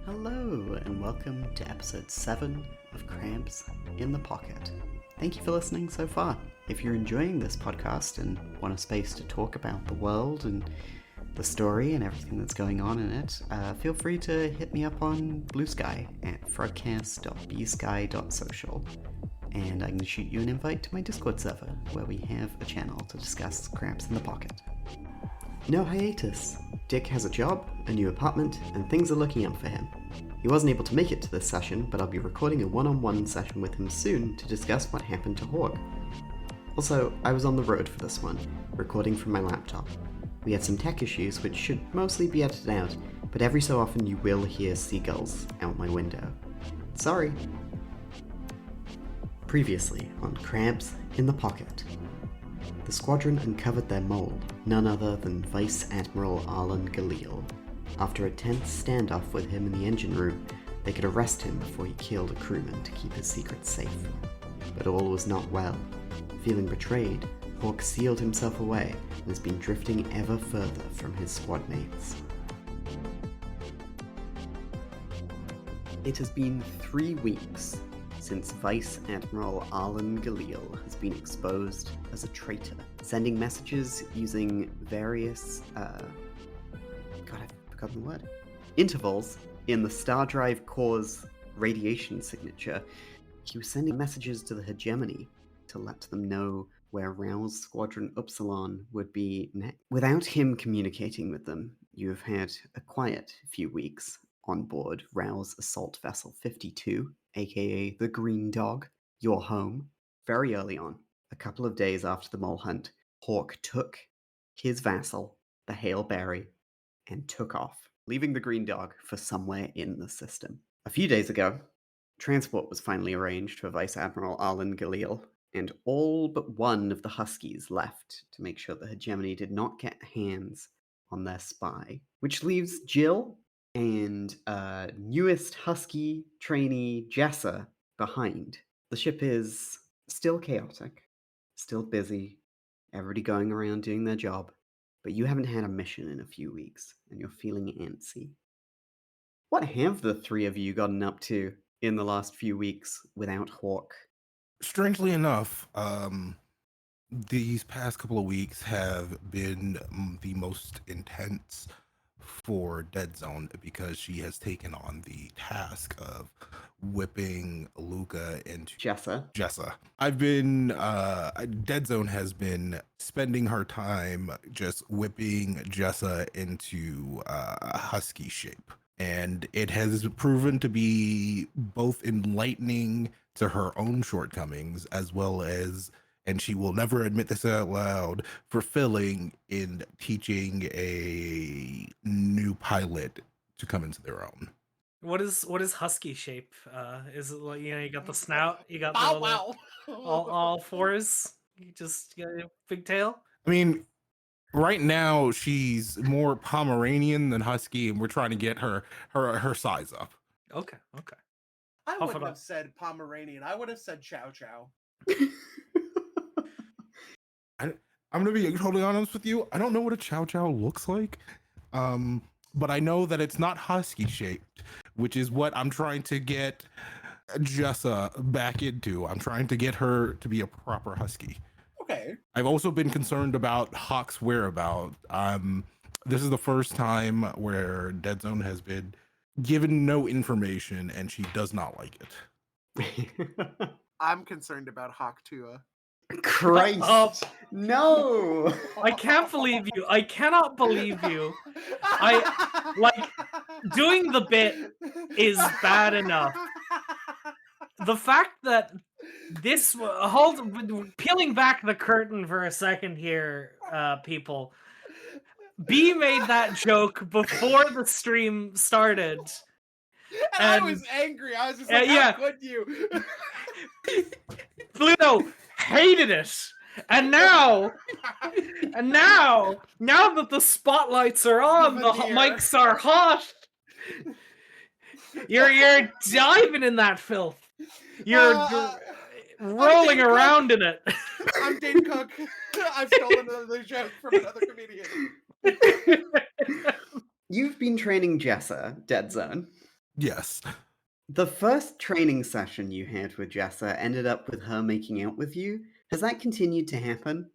Hello, and welcome to episode 7 of Crabs in the Pocket. Thank you for listening so far. If you're enjoying this podcast and want a space to talk about the world and the story and everything that's going on in it, feel free to hit me up on Blue Sky at frogcast.bsky.social. And I can shoot you an invite to my Discord server, where we have a channel to discuss Crabs in the Pocket. No hiatus. Dick has a job, a new apartment, and things are looking up for him. He wasn't able to make it to this session, but I'll be recording a one-on-one session with him soon to discuss what happened to Hawk. Also, I was on the road for this one, recording from my laptop. We had some tech issues which should mostly be edited out, but every so often you will hear seagulls out my window. Sorry. Previously on Crabs in the Pocket. The squadron uncovered their mole, none other than Vice Admiral Arlen Galil. After a tense standoff with him in the engine room, they could arrest him before he killed a crewman to keep his secret safe. But all was not well. Feeling betrayed, Hawk sealed himself away and has been drifting ever further from his squad mates. It has been 3 weeks since Vice Admiral Arlen Galil has been exposed as a traitor, sending messages using various, I've forgotten the word, intervals in the Star Drive core's radiation signature. He was sending messages to the Hegemony to let them know where RAUZ Squadron Upsilon would be next. Without him communicating with them, you have had a quiet few weeks on board RAUZ Assault Vessel 52, aka the Green Dog, your home. Very early on, a couple of days after the mole hunt, Hawk took his vassal, the Hail Berry, and took off, leaving the Green Dog for somewhere in the system. A few days ago, transport was finally arranged for Vice Admiral Arlen Galil, and all but one of the Huskies left to make sure the Hegemony did not get hands on their spy, which leaves Jill and newest Husky trainee Jessa behind. The ship is still chaotic, still busy, everybody going around doing their job, but you haven't had a mission in a few weeks, and you're feeling antsy. What have the three of you gotten up to in the last few weeks without Hawk? Strangely enough, these past couple of weeks have been the most intense for Dead Zone because she has taken on the task of whipping Luca into Jessa. I've been Dead Zone has been spending her time just whipping Jessa into husky shape, and it has proven to be both enlightening to her own shortcomings as well as, and she will never admit this out loud, fulfilling in teaching a new pilot to come into their own. What is husky shape? Is it like, you got the snout, you got the Wow. all fours, you just got a big tail? I mean, right now she's more Pomeranian than husky, and we're trying to get her size up. Okay. I wouldn't have said Pomeranian. I would have said Chow Chow. I'm gonna be totally honest with you. I don't know what a Chow Chow looks like, but I know that it's not husky shaped, which is what I'm trying to get Jessa back into. I'm trying to get her to be a proper husky. Okay. I've also been concerned about Hawk's whereabouts. This is the first time where Dead Zone has been given no information, and she does not like it. I'm concerned about Hawk Tua. Christ! No! I can't believe you. I cannot believe you. Doing the bit is bad enough. The fact that peeling back the curtain for a second here, people. B made that joke before the stream started. And I was angry. I was just like, how could you? Pluto hated it. And now that the spotlights are on, the mics are hot. You're diving in that filth. You're rolling around in it. I'm Dane Cook. I've stolen another joke from another comedian. You've been training Jessa, Dead Zone. Yes. The first training session you had with Jessa ended up with her making out with you. Has that continued to happen?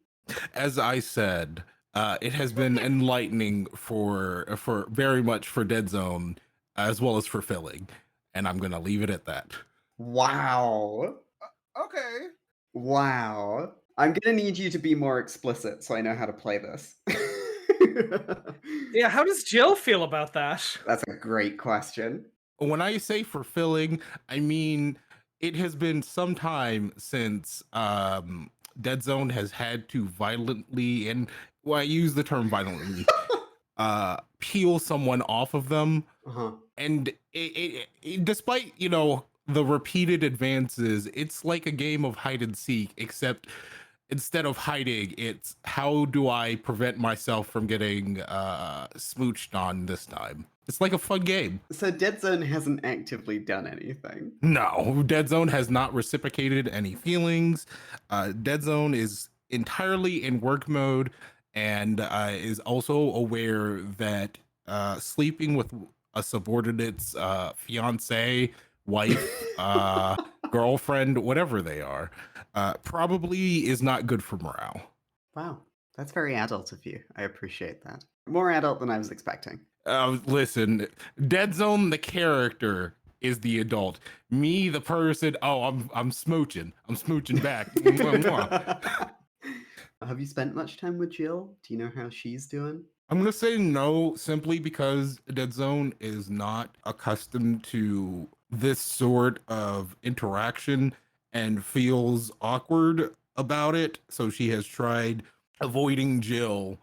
As I said, it has been enlightening for very much for Dead Zone as well as for Filling, and I'm gonna leave it at that. Wow. Okay. Wow. I'm gonna need you to be more explicit so I know how to play this. Yeah, how does Jill feel about that? That's a great question. When I say fulfilling, I mean it has been some time since Dead Zone has had to violently, and well, I use the term violently, peel someone off of them. Uh-huh. And despite, the repeated advances, it's like a game of hide and seek, except instead of hiding, it's how do I prevent myself from getting smooched on this time. It's like a fun game. So Dead Zone hasn't actively done anything. No, Dead Zone has not reciprocated any feelings. Dead Zone is entirely in work mode and is also aware that sleeping with a subordinate's fiance, wife, girlfriend, whatever they are, probably is not good for morale. Wow. That's very adult of you. I appreciate that. More adult than I was expecting. Listen, Dead Zone, the character, is the adult. Me, the person, I'm smooching. I'm smooching back. Mwah, mwah. Have you spent much time with Jill? Do you know how she's doing? I'm gonna say no, simply because Dead Zone is not accustomed to this sort of interaction and feels awkward about it. So she has tried avoiding Jill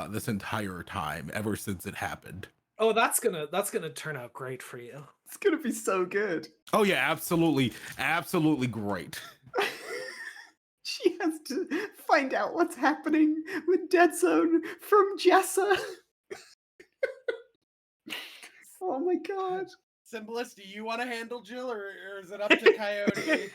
this entire time ever since it happened. Oh, that's gonna turn out great for you. It's gonna be so good. Oh yeah, absolutely, absolutely great. She has to find out what's happening with Dead Zone from Jessa. Oh my god. Symbolist, do you want to handle Jill, or is it up to Coyote?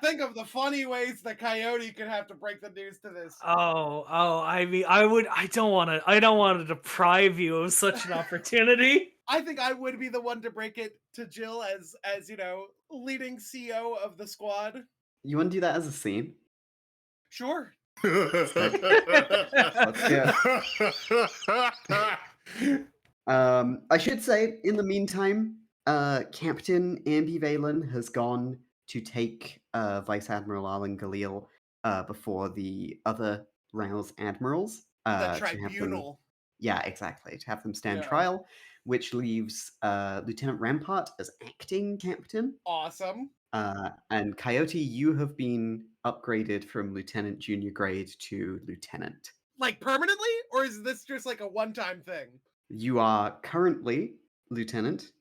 Think of the funny ways that Coyote could have to break the news to this. I mean, I don't want to deprive you of such an opportunity. I think I would be the one to break it to Jill as leading CO of the squad. You want to do that as a scene? Sure. Let's do it. I should say, in the meantime, Captain Ambi Valen has gone to take Vice Admiral Arlen Galil before the other RAUZ admirals. The to have them- tribunal. Yeah, exactly. To have them stand Yeah. trial, which leaves Lieutenant Rampart as acting captain. Awesome. And Coyote, you have been upgraded from lieutenant junior grade to lieutenant. Like permanently? Or is this just like a one-time thing? You are currently lieutenant.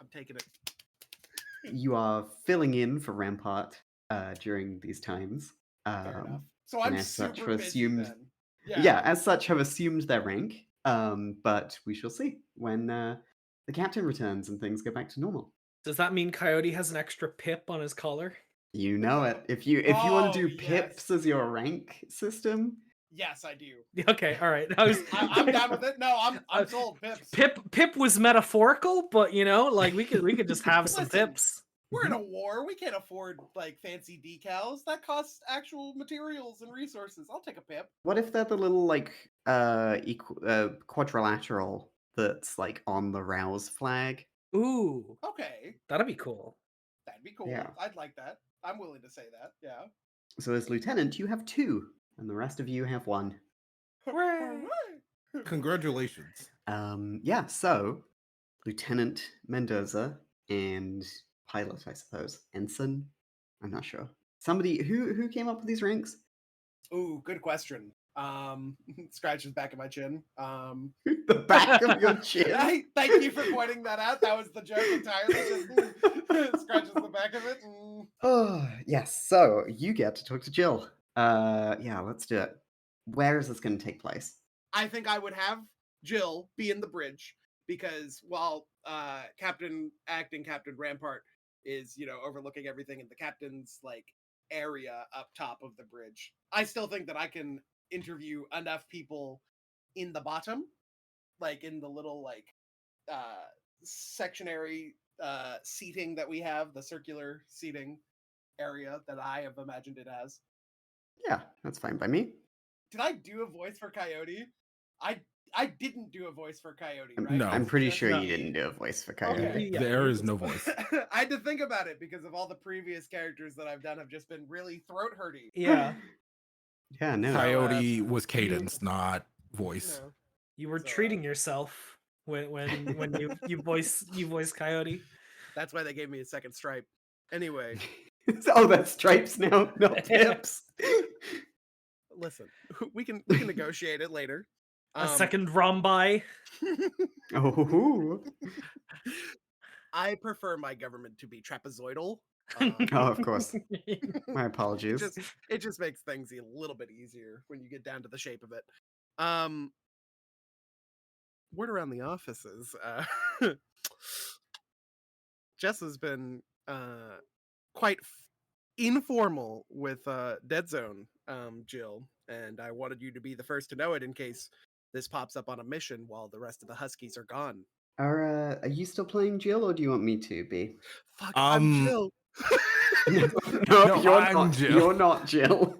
I'm taking it. You are filling in for Rampart during these times. Fair enough. So and I'm as such super have busy assumed- then. Yeah, as such have assumed their rank. But we shall see when the captain returns and things go back to normal. Does that mean Coyote has an extra pip on his collar? You know it. If you want to do yes. pips as your rank system, Yes, I do. Okay, all right. I'm down with it. No, I'm sold. Pips. Pip was metaphorical, but like we could just have some Listen. pips. We're in a war. We can't afford like fancy decals. That costs actual materials and resources. I'll take a pip. what if they're the little like quadrilateral that's like on the RAUZ flag? Ooh, Okay, that'd be cool. that'd be cool. Yeah. I'd like that. I'm willing to say that. Yeah. So as lieutenant, you have 2, and the rest of you have 1. Hooray. Congratulations. Yeah, so Lieutenant Mendoza and pilot, I suppose. Ensign? I'm not sure. Somebody who came up with these ranks? Ooh, good question. Scratches back of my chin. The back of your chin. Thank you for pointing that out. That was the joke entirely. Just scratches the back of it. Oh, yes. So you get to talk to Jill. Yeah, let's do it. Where is this going to take place? I think I would have Jill be in the bridge because while Captain Rampart is, overlooking everything in the captain's like area up top of the bridge, I still think that I can interview enough people in the bottom, like in the little like sectionary seating that we have, the circular seating area that I have imagined it as. Yeah, that's fine by me. Did I do a voice for Coyote? I didn't do a voice for Coyote, right? No. I'm This is pretty just sure No. you me. didn't do a voice for Okay. Coyote. Yeah, There you is just- no voice. I had to think about it because of all the previous characters that I've done have just been really throat hurty. Yeah, Yeah, no. So, Coyote was cadence, not You voice. know, you were So, treating yourself when you voice Coyote. that's why they gave me a second stripe. Anyway, Oh, that's stripes now, not pips. listen, we can negotiate it later. A second rhombi. Oh, I prefer my government to be trapezoidal. oh, of course. My it apologies. just makes things a little bit easier when you get down to the shape of it. Word around the offices. Jess has been quite informal with Dead Zone, Jill, and I wanted you to be the first to know it in case this pops up on a mission while the rest of the Huskies are gone. Are you still playing Jill, or do you want me to be? Fuck, I'm Jill. No, No, you're I'm not. Jill. You're not Jill.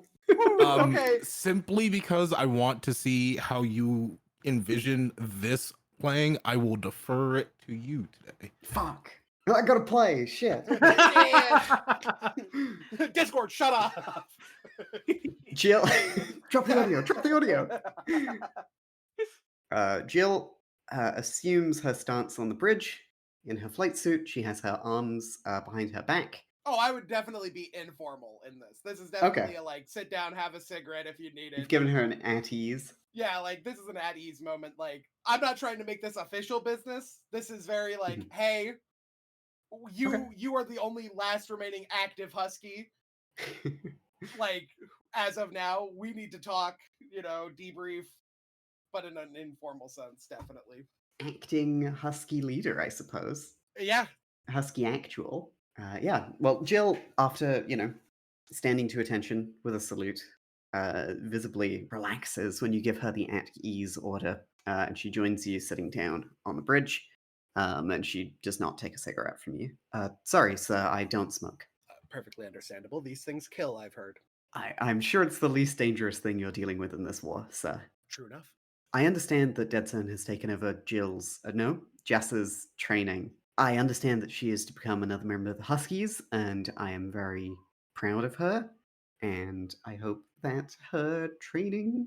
Okay. Simply because I want to see how you envision this playing, I will defer it to you today. Fuck. I gotta play. Shit. Discord, shut up. Jill, drop the audio. Drop the audio. Jill assumes her stance on the bridge. In her flight suit, she has her arms behind her back. Oh, I would definitely be informal in this. This is definitely a like sit down, have a cigarette if you need it. You've given her an at ease. Yeah, like this is an at ease moment. Like I'm not trying to make this official business. This is very like, hey, you are the only last remaining active Husky. Like as of now, we need to talk. Debrief, but in an informal sense, definitely. Acting Husky leader, I suppose. Yeah. Husky actual. Yeah. Well, Jill, after, standing to attention with a salute, visibly relaxes when you give her the at ease order, and she joins you sitting down on the bridge, and she does not take a cigarette from you. Sorry, sir, I don't smoke. Perfectly understandable. These things kill, I've heard. I'm sure it's the least dangerous thing you're dealing with in this war, sir. True enough. I understand that Dead Zone has taken over Jess's training. I understand that she is to become another member of the Huskies, and I am very proud of her. And I hope that her training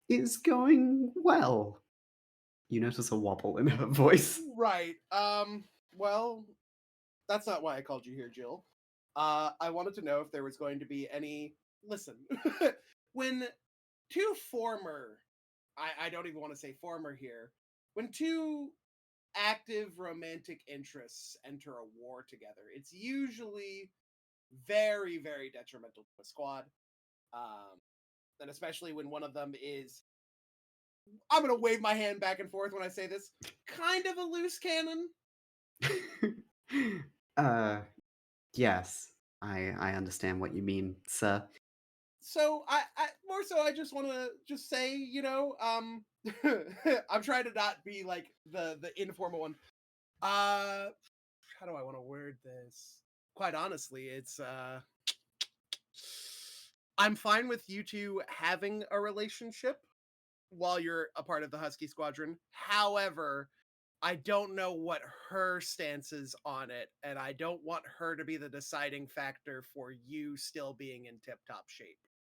is going well. You notice a wobble in her voice. Right. Well, that's not why I called you here, Jill. I wanted to know if there was going to be any. Listen, when two former, I don't even want to say former here, when two active romantic interests enter a war together, it's usually very, very detrimental to a squad. And especially when one of them is, I'm going to wave my hand back and forth when I say this, kind of a loose cannon. Yes, I understand what you mean, sir. So I more so I just want to just say, I'm trying to not be like the informal one. How do I want to word this? Quite honestly, it's I'm fine with you two having a relationship while you're a part of the Husky Squadron. However, I don't know what her stance is on it, and I don't want her to be the deciding factor for you still being in tip-top shape.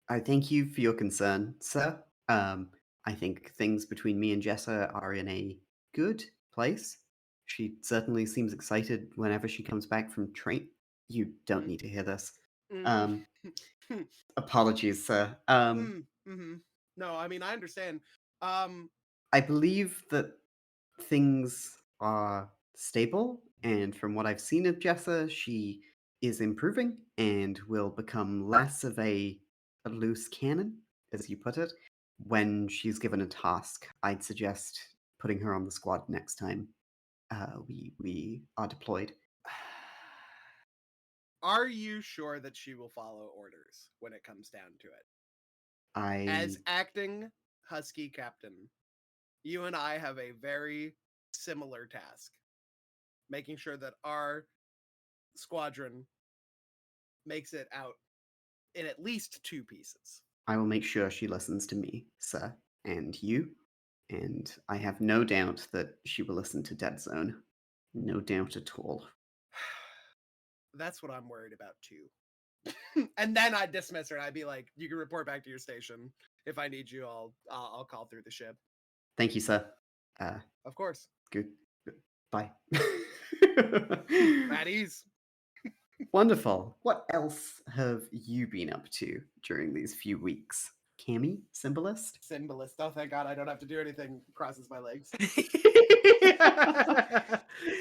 I thank you for your concern, sir. I think things between me and Jessa are in a good place. She certainly seems excited whenever she comes back from train. You don't need to hear this. Apologies, sir. No, I mean I understand. I believe that things are stable, and from what I've seen of Jessa, she is improving and will become less of a loose cannon, as you put it, when she's given a task. I'd suggest putting her on the squad next time we are deployed. Are you sure that she will follow orders when it comes down to it? As acting Husky captain, you and I have a very similar task. making sure that our squadron makes it out in at least 2 pieces. I will make sure she listens to me, sir, and you, and I have no doubt that she will listen to Dead Zone. No doubt at all. That's what I'm worried about too. And then I'd dismiss her and I'd be like, you can report back to your station. If I need you, I'll call through the ship. Thank you, sir. Of course. Good. Bye. At ease. Wonderful. What else have you been up to during these few weeks? Cammy, Symbolist? Symbolist. Oh, thank God I don't have to do anything. Crosses my legs.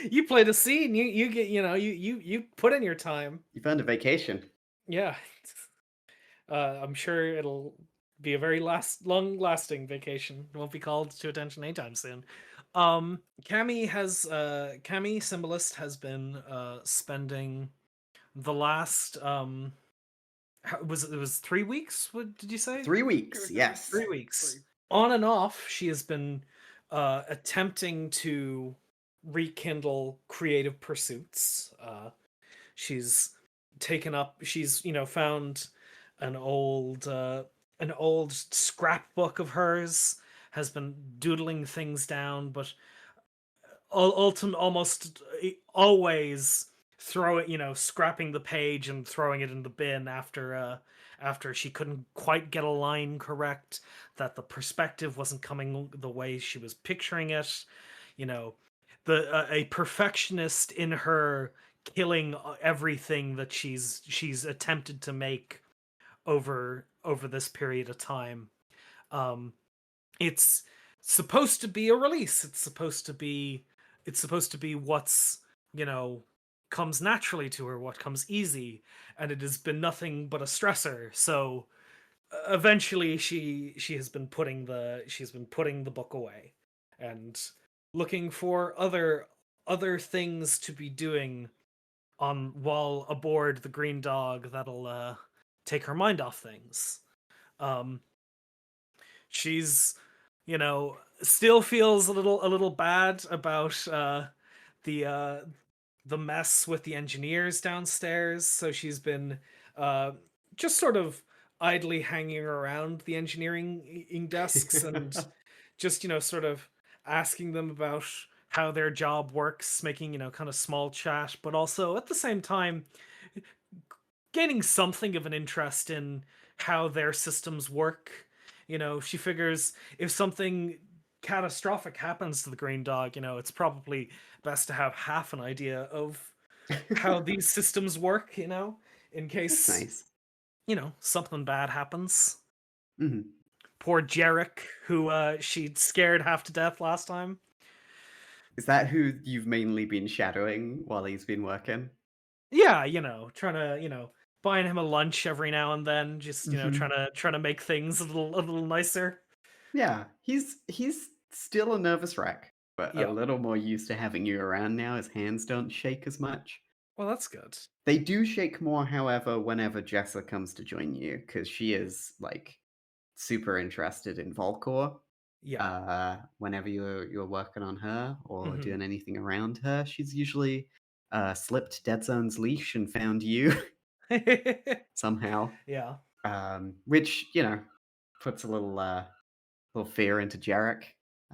You played a scene. You get you put in your time. You've earned a vacation. Yeah. I'm sure it'll be a very long-lasting vacation. It won't be called to attention anytime soon. Cammy Symbolist has been spending the last it was 3 weeks? What did you say? 3 weeks, yes. 3 weeks. On and off, she has been attempting to rekindle creative pursuits. She's found an old scrapbook of hers, has been doodling things down, but almost always scrapping the page and throwing it in the bin after she couldn't quite get a line correct, that the perspective wasn't coming the way she was picturing it. A perfectionist in her, killing everything that she's attempted to make over this period of time. It's supposed to be a release. It's supposed to be what's comes naturally to her, what comes easy, and it has been nothing but a stressor. So eventually she has been putting the book away and looking for other things to be doing while aboard the Green Dog that'll take her mind off things. She's still feels a little bad about the mess with the engineers downstairs, so she's been just sort of idly hanging around the engineering desks and just sort of asking them about how their job works, making kind of small chat, but also at the same time gaining something of an interest in how their systems work. She figures if something catastrophic happens to the Green Dog, it's probably best to have half an idea of how these systems work, in case Nice. Something bad happens. Mm-hmm. Poor Jarek, who she'd scared half to death last time. Is that who you've mainly been shadowing while he's been working? Yeah, trying to, buying him a lunch every now and then, just trying to make things a little nicer. Yeah, he's still a nervous wreck, but Yeah. a little more used to having you around now. His hands don't shake as much. Well, that's good. They do shake more, however, whenever Jessa comes to join you, because she is super interested in Volcor. Yeah. Whenever you're working on her or Mhm. doing anything around her, she's usually slipped Dead Zone's leash and found you somehow. Yeah. Which puts a little fear into Jarek.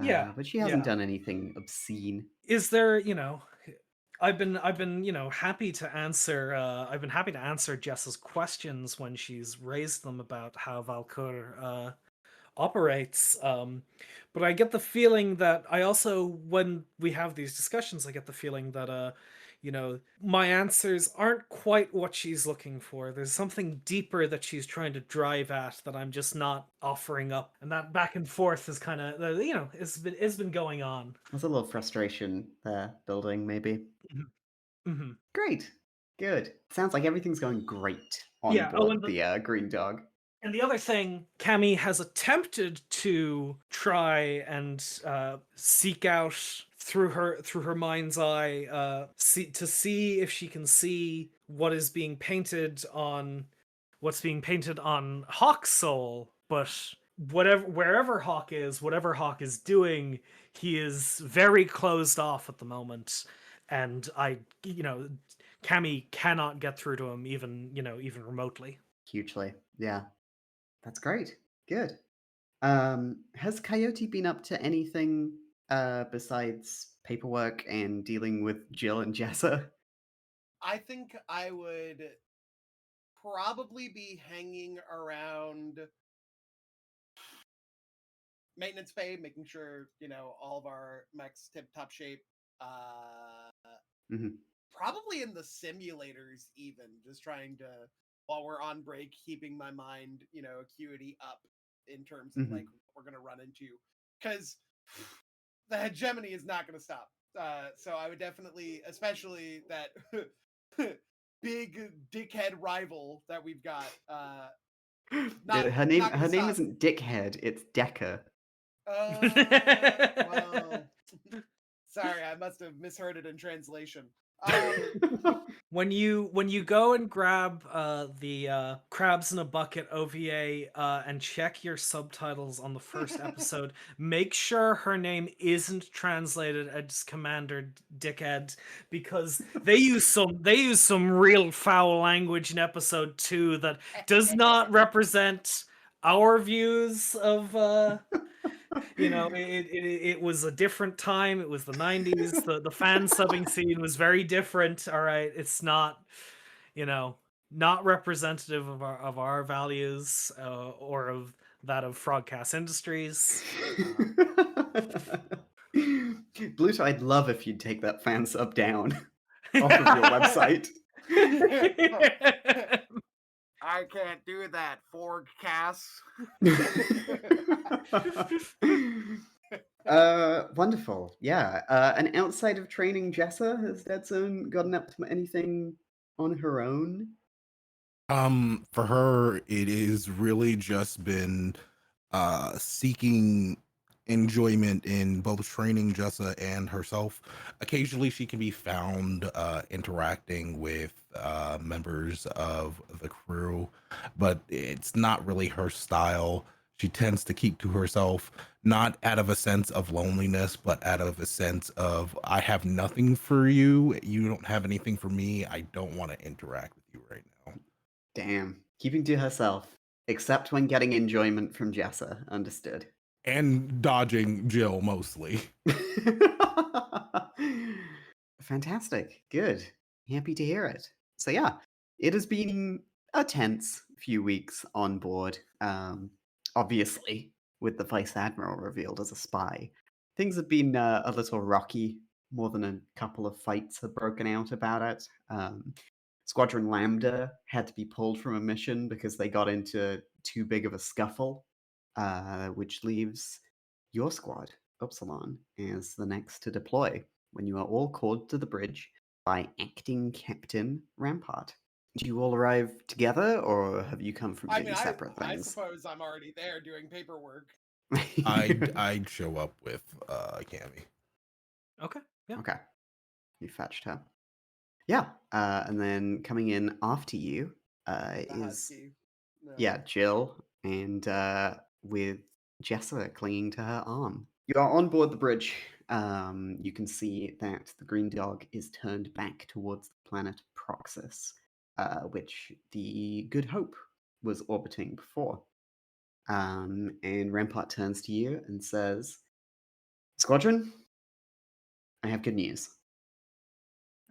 Yeah. But she hasn't done anything obscene. Is there, I've been happy to answer Jessa's questions when she's raised them about how Valkyr operates. But I get the feeling that I also, when we have these discussions, I get the feeling that my answers aren't quite what she's looking for. There's something deeper that she's trying to drive at that I'm just not offering up, and that back and forth is kind of it's been going on. There's a little frustration there building, maybe. Mm-hmm. Great, good. Sounds like everything's going great on board the Green Dog. And the other thing, Cammy has attempted to try and seek out through her mind's eye, see if she can see what's being painted on Hawk's soul. But wherever whatever Hawk is doing, he is very closed off at the moment. and Cammy cannot get through to him even remotely. Hugely. Yeah. That's great. Good. Has Coyote been up to anything besides paperwork and dealing with Jill and Jessa? I think I would probably be hanging around maintenance bay, making sure, all of our mechs tip top shape. Hmm. Probably in the simulators, even just trying to, while we're on break, keeping my mind, acuity up in terms of like what we're gonna run into, because the hegemony is not gonna stop. So I would definitely, especially that big dickhead rival that we've got. Her name Not gonna stop. isn't Dickhead, it's Decker. Well, sorry, I must have misheard it in translation. When you go and grab the Crabs in a Bucket OVA and check your subtitles on the first episode, make sure her name isn't translated as Commander Dickhead, because they use some real foul language in episode 2 that does not represent our views of it was a different time. It was the 90s. The fan subbing scene was very different. All right, it's not, not representative of our values or of that of Frogcast Industries. Bluto, I'd love if you'd take that fan sub down off of your website. I can't do that, Forgcast. Wonderful. Yeah. And outside of training Jessa, has Dead Zone gotten up to anything on her own? For her, it is really just been seeking enjoyment in both training Jessa and herself. Occasionally she can be found interacting with members of the crew, but it's not really her style. She tends to keep to herself, not out of a sense of loneliness, but out of a sense of, I have nothing for you, you don't have anything for me, I don't want to interact with you right now. Damn. Keeping to herself, except when getting enjoyment from Jessa. Understood. And dodging Jill mostly. Fantastic. Good. Happy to hear it. So yeah, it has been a tense few weeks on board. Obviously, with the Vice Admiral revealed as a spy, things have been a little rocky. More than a couple of fights have broken out about it. Squadron Lambda had to be pulled from a mission because they got into too big of a scuffle, which leaves your squad, Upsilon, as the next to deploy when you are all called to the bridge by acting Captain Rampart. Do you all arrive together, or have you come from doing separate I things? suppose I'm already there doing paperwork. I'd show up with Cammy. Okay. Yeah. Okay. You fetched her. Yeah. And then coming in after you is Jill, and with Jessa clinging to her arm. You are on board the bridge. You can see that the green dog is turned back towards the planet Proxus, which the Good Hope was orbiting before. And Rampart turns to you and says, Squadron, I have good news.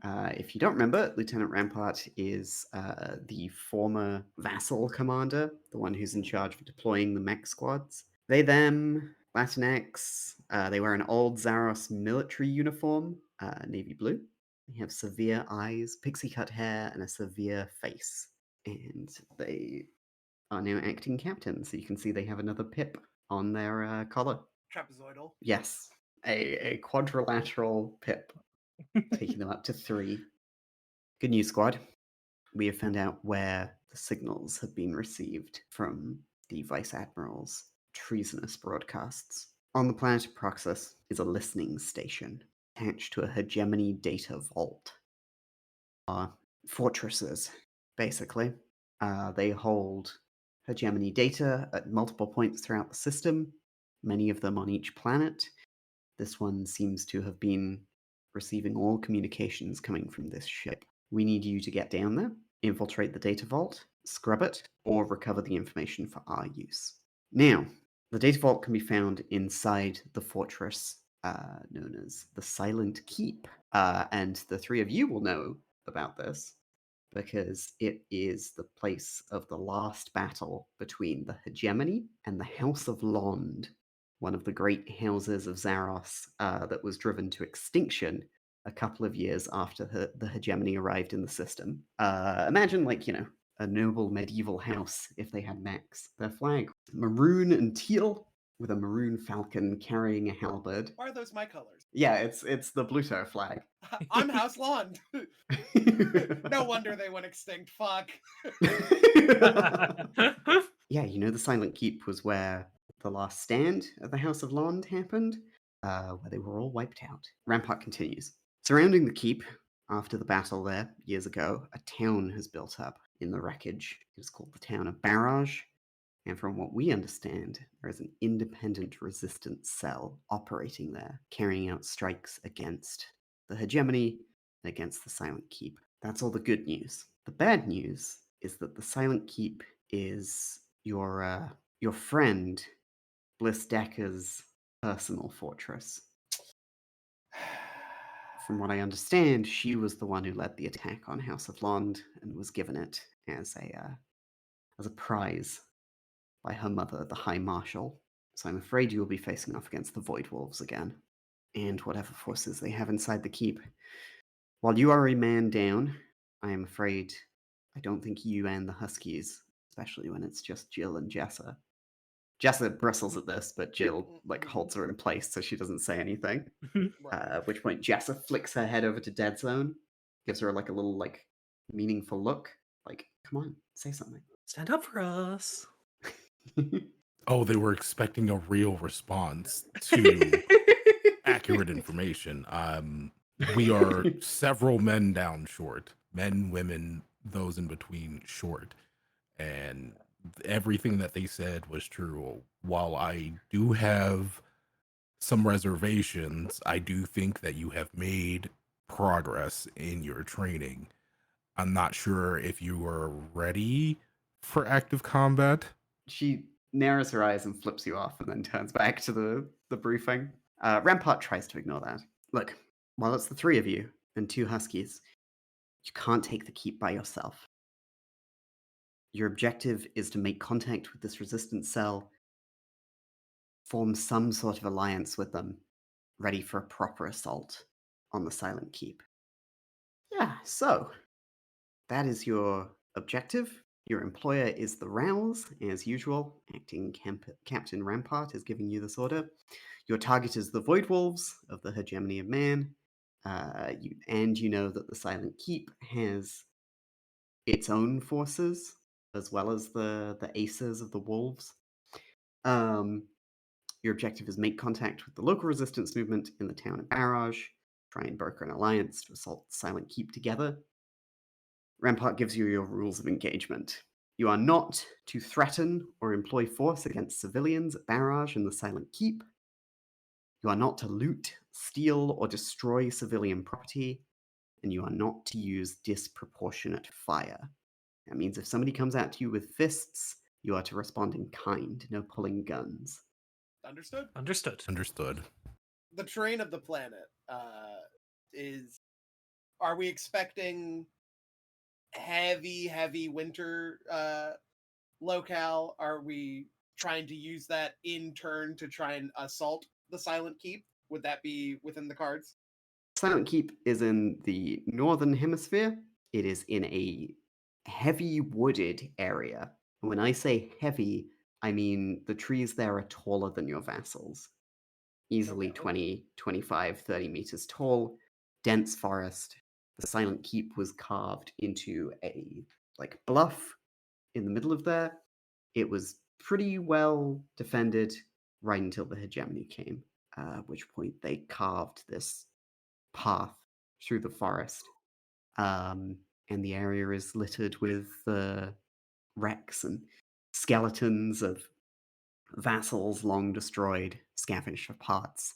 If you don't remember, Lieutenant Rampart is the former vassal commander, the one who's in charge of deploying the mech squads. They, them, Latinx, they wear an old Zaros military uniform, navy blue. They have severe eyes, pixie cut hair, and a severe face. And they are now acting captains, so you can see they have another pip on their collar. Trapezoidal. Yes, a quadrilateral pip, taking them up to 3. Good news, squad. We have found out where the signals have been received from the Vice Admiral's treasonous broadcasts. On the planet Proxus is a listening station attached to a Hegemony data vault. Fortresses, basically. They hold Hegemony data at multiple points throughout the system, many of them on each planet. This one seems to have been receiving all communications coming from this ship. We need you to get down there, infiltrate the data vault, scrub it, or recover the information for our use. Now, the data vault can be found inside the fortress known as the Silent Keep. And the three of you will know about this because it is the place of the last battle between the Hegemony and the House of Londe, one of the great houses of Zaros that was driven to extinction a couple of years after the Hegemony arrived in the system. Imagine, like, a noble medieval house if they had mechs. Their flag, maroon and teal, with a maroon falcon carrying a halberd. Why are those my colors? Yeah, it's the Bluto flag. I'm House Londe. No wonder they went extinct. Fuck. Yeah, the Silent Keep was where the last stand of the House of Londe happened, where they were all wiped out. Rampart continues. Surrounding the keep, after the battle there years ago, a town has built up in the wreckage. It is called the town of Barrage, and from what we understand, there is an independent resistance cell operating there, carrying out strikes against the Hegemony and against the Silent Keep. That's all the good news. The bad news is that the Silent Keep is your friend Bliss Decker's personal fortress. From what I understand, she was the one who led the attack on House of Londe and was given it as a prize by her mother, the High Marshal. So I'm afraid you will be facing off against the Void Wolves again, and whatever forces they have inside the keep. While you are a man down, I am afraid I don't think you and the Huskies, especially when it's just Jill and Jessa. Jessa bristles at this, but Jill holds her in place so she doesn't say anything. Right. At which point Jessa flicks her head over to Dead Zone, gives her a little meaningful look. Like, come on, say something. Stand up for us. Oh, they were expecting a real response to accurate information. We are several men down short. Men, women, those in between short. And everything that they said was true. While I do have some reservations, I do think that you have made progress in your training. I'm not sure if you are ready for active combat. She narrows her eyes and flips you off and then turns back to the briefing. Rampart tries to ignore that. Look, while it's the three of you and two Huskies, you can't take the keep by yourself. Your objective is to make contact with this resistance cell, form some sort of alliance with them, ready for a proper assault on the Silent Keep. Yeah, so that is your objective. Your employer is the RAUZ, as usual. Acting Captain Rampart is giving you this order. Your target is the Void Wolves of the Hegemony of Man. You know that the Silent Keep has its own forces, as well as the aces of the wolves. Your objective is make contact with the local resistance movement in the town of Barrage, try and broker an alliance to assault the Silent Keep together. Rampart gives you your rules of engagement. You are not to threaten or employ force against civilians at Barrage and the Silent Keep. You are not to loot, steal, or destroy civilian property, and you are not to use disproportionate fire. That means if somebody comes at you with fists, you are to respond in kind, no pulling guns. Understood? Understood. The terrain of the planet are we expecting heavy winter locale? Are we trying to use that in turn to try and assault the Silent Keep? Would that be within the cards? Silent Keep is in the northern hemisphere. It is in a heavy wooded area. When I say heavy, I mean the trees there are taller than your vassals. Easily Okay. 20, 25, 30 meters tall, dense forest. The Silent Keep was carved into a bluff in the middle of there. It was pretty well defended right until the Hegemony came, at which point they carved this path through the forest. And the area is littered with wrecks and skeletons of vassals long destroyed, scavenged for parts,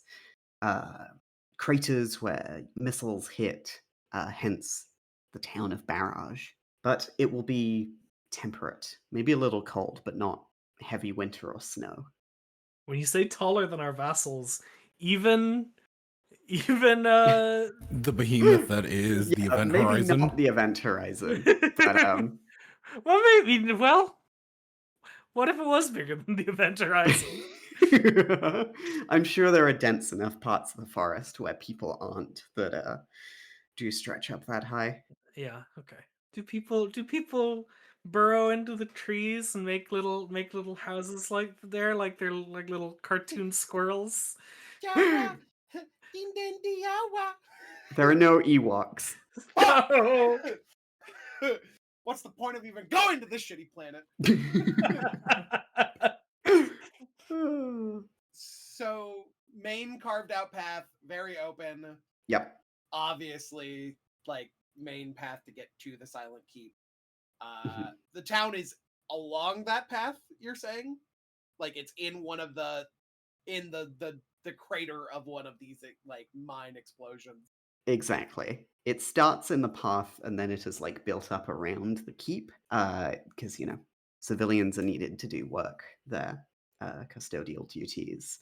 craters where missiles hit, hence the town of Barrage. But it will be temperate, maybe a little cold, but not heavy winter or snow. When you say taller than our vassals, even The behemoth that is the event maybe horizon. not the event horizon, but well, maybe. Well, what if it was bigger than the event horizon? I'm sure there are dense enough parts of the forest where people aren't that do stretch up that high. Yeah. Okay. Do people burrow into the trees and make little houses like they're like little cartoon squirrels? Yawa, din din di yawa. There are no Ewoks. No. What's the point of even going to this shitty planet? So, main carved out path, very open. Yep. Obviously, like, main path to get to the Silent Keep. Mhm. The town is along that path, you're saying? Like, it's in one of the crater of one of these, like, mine explosions. Exactly. It starts in the path and then it is like built up around the keep because, civilians are needed to do work there, custodial duties,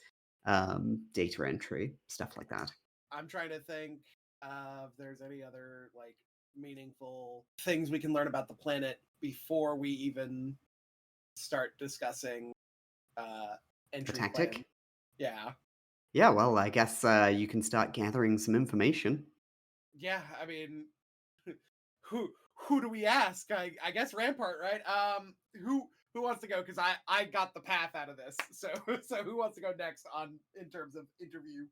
data entry, stuff like that. I'm trying to think if there's any other, like, meaningful things we can learn about the planet before we even start discussing entry The tactic? plan. Yeah. Yeah, well, I guess you can start gathering some information. Yeah, I mean, who do we ask? I guess Rampart, right? Who wants to go? Because I got the path out of this. So who wants to go next in terms of interview?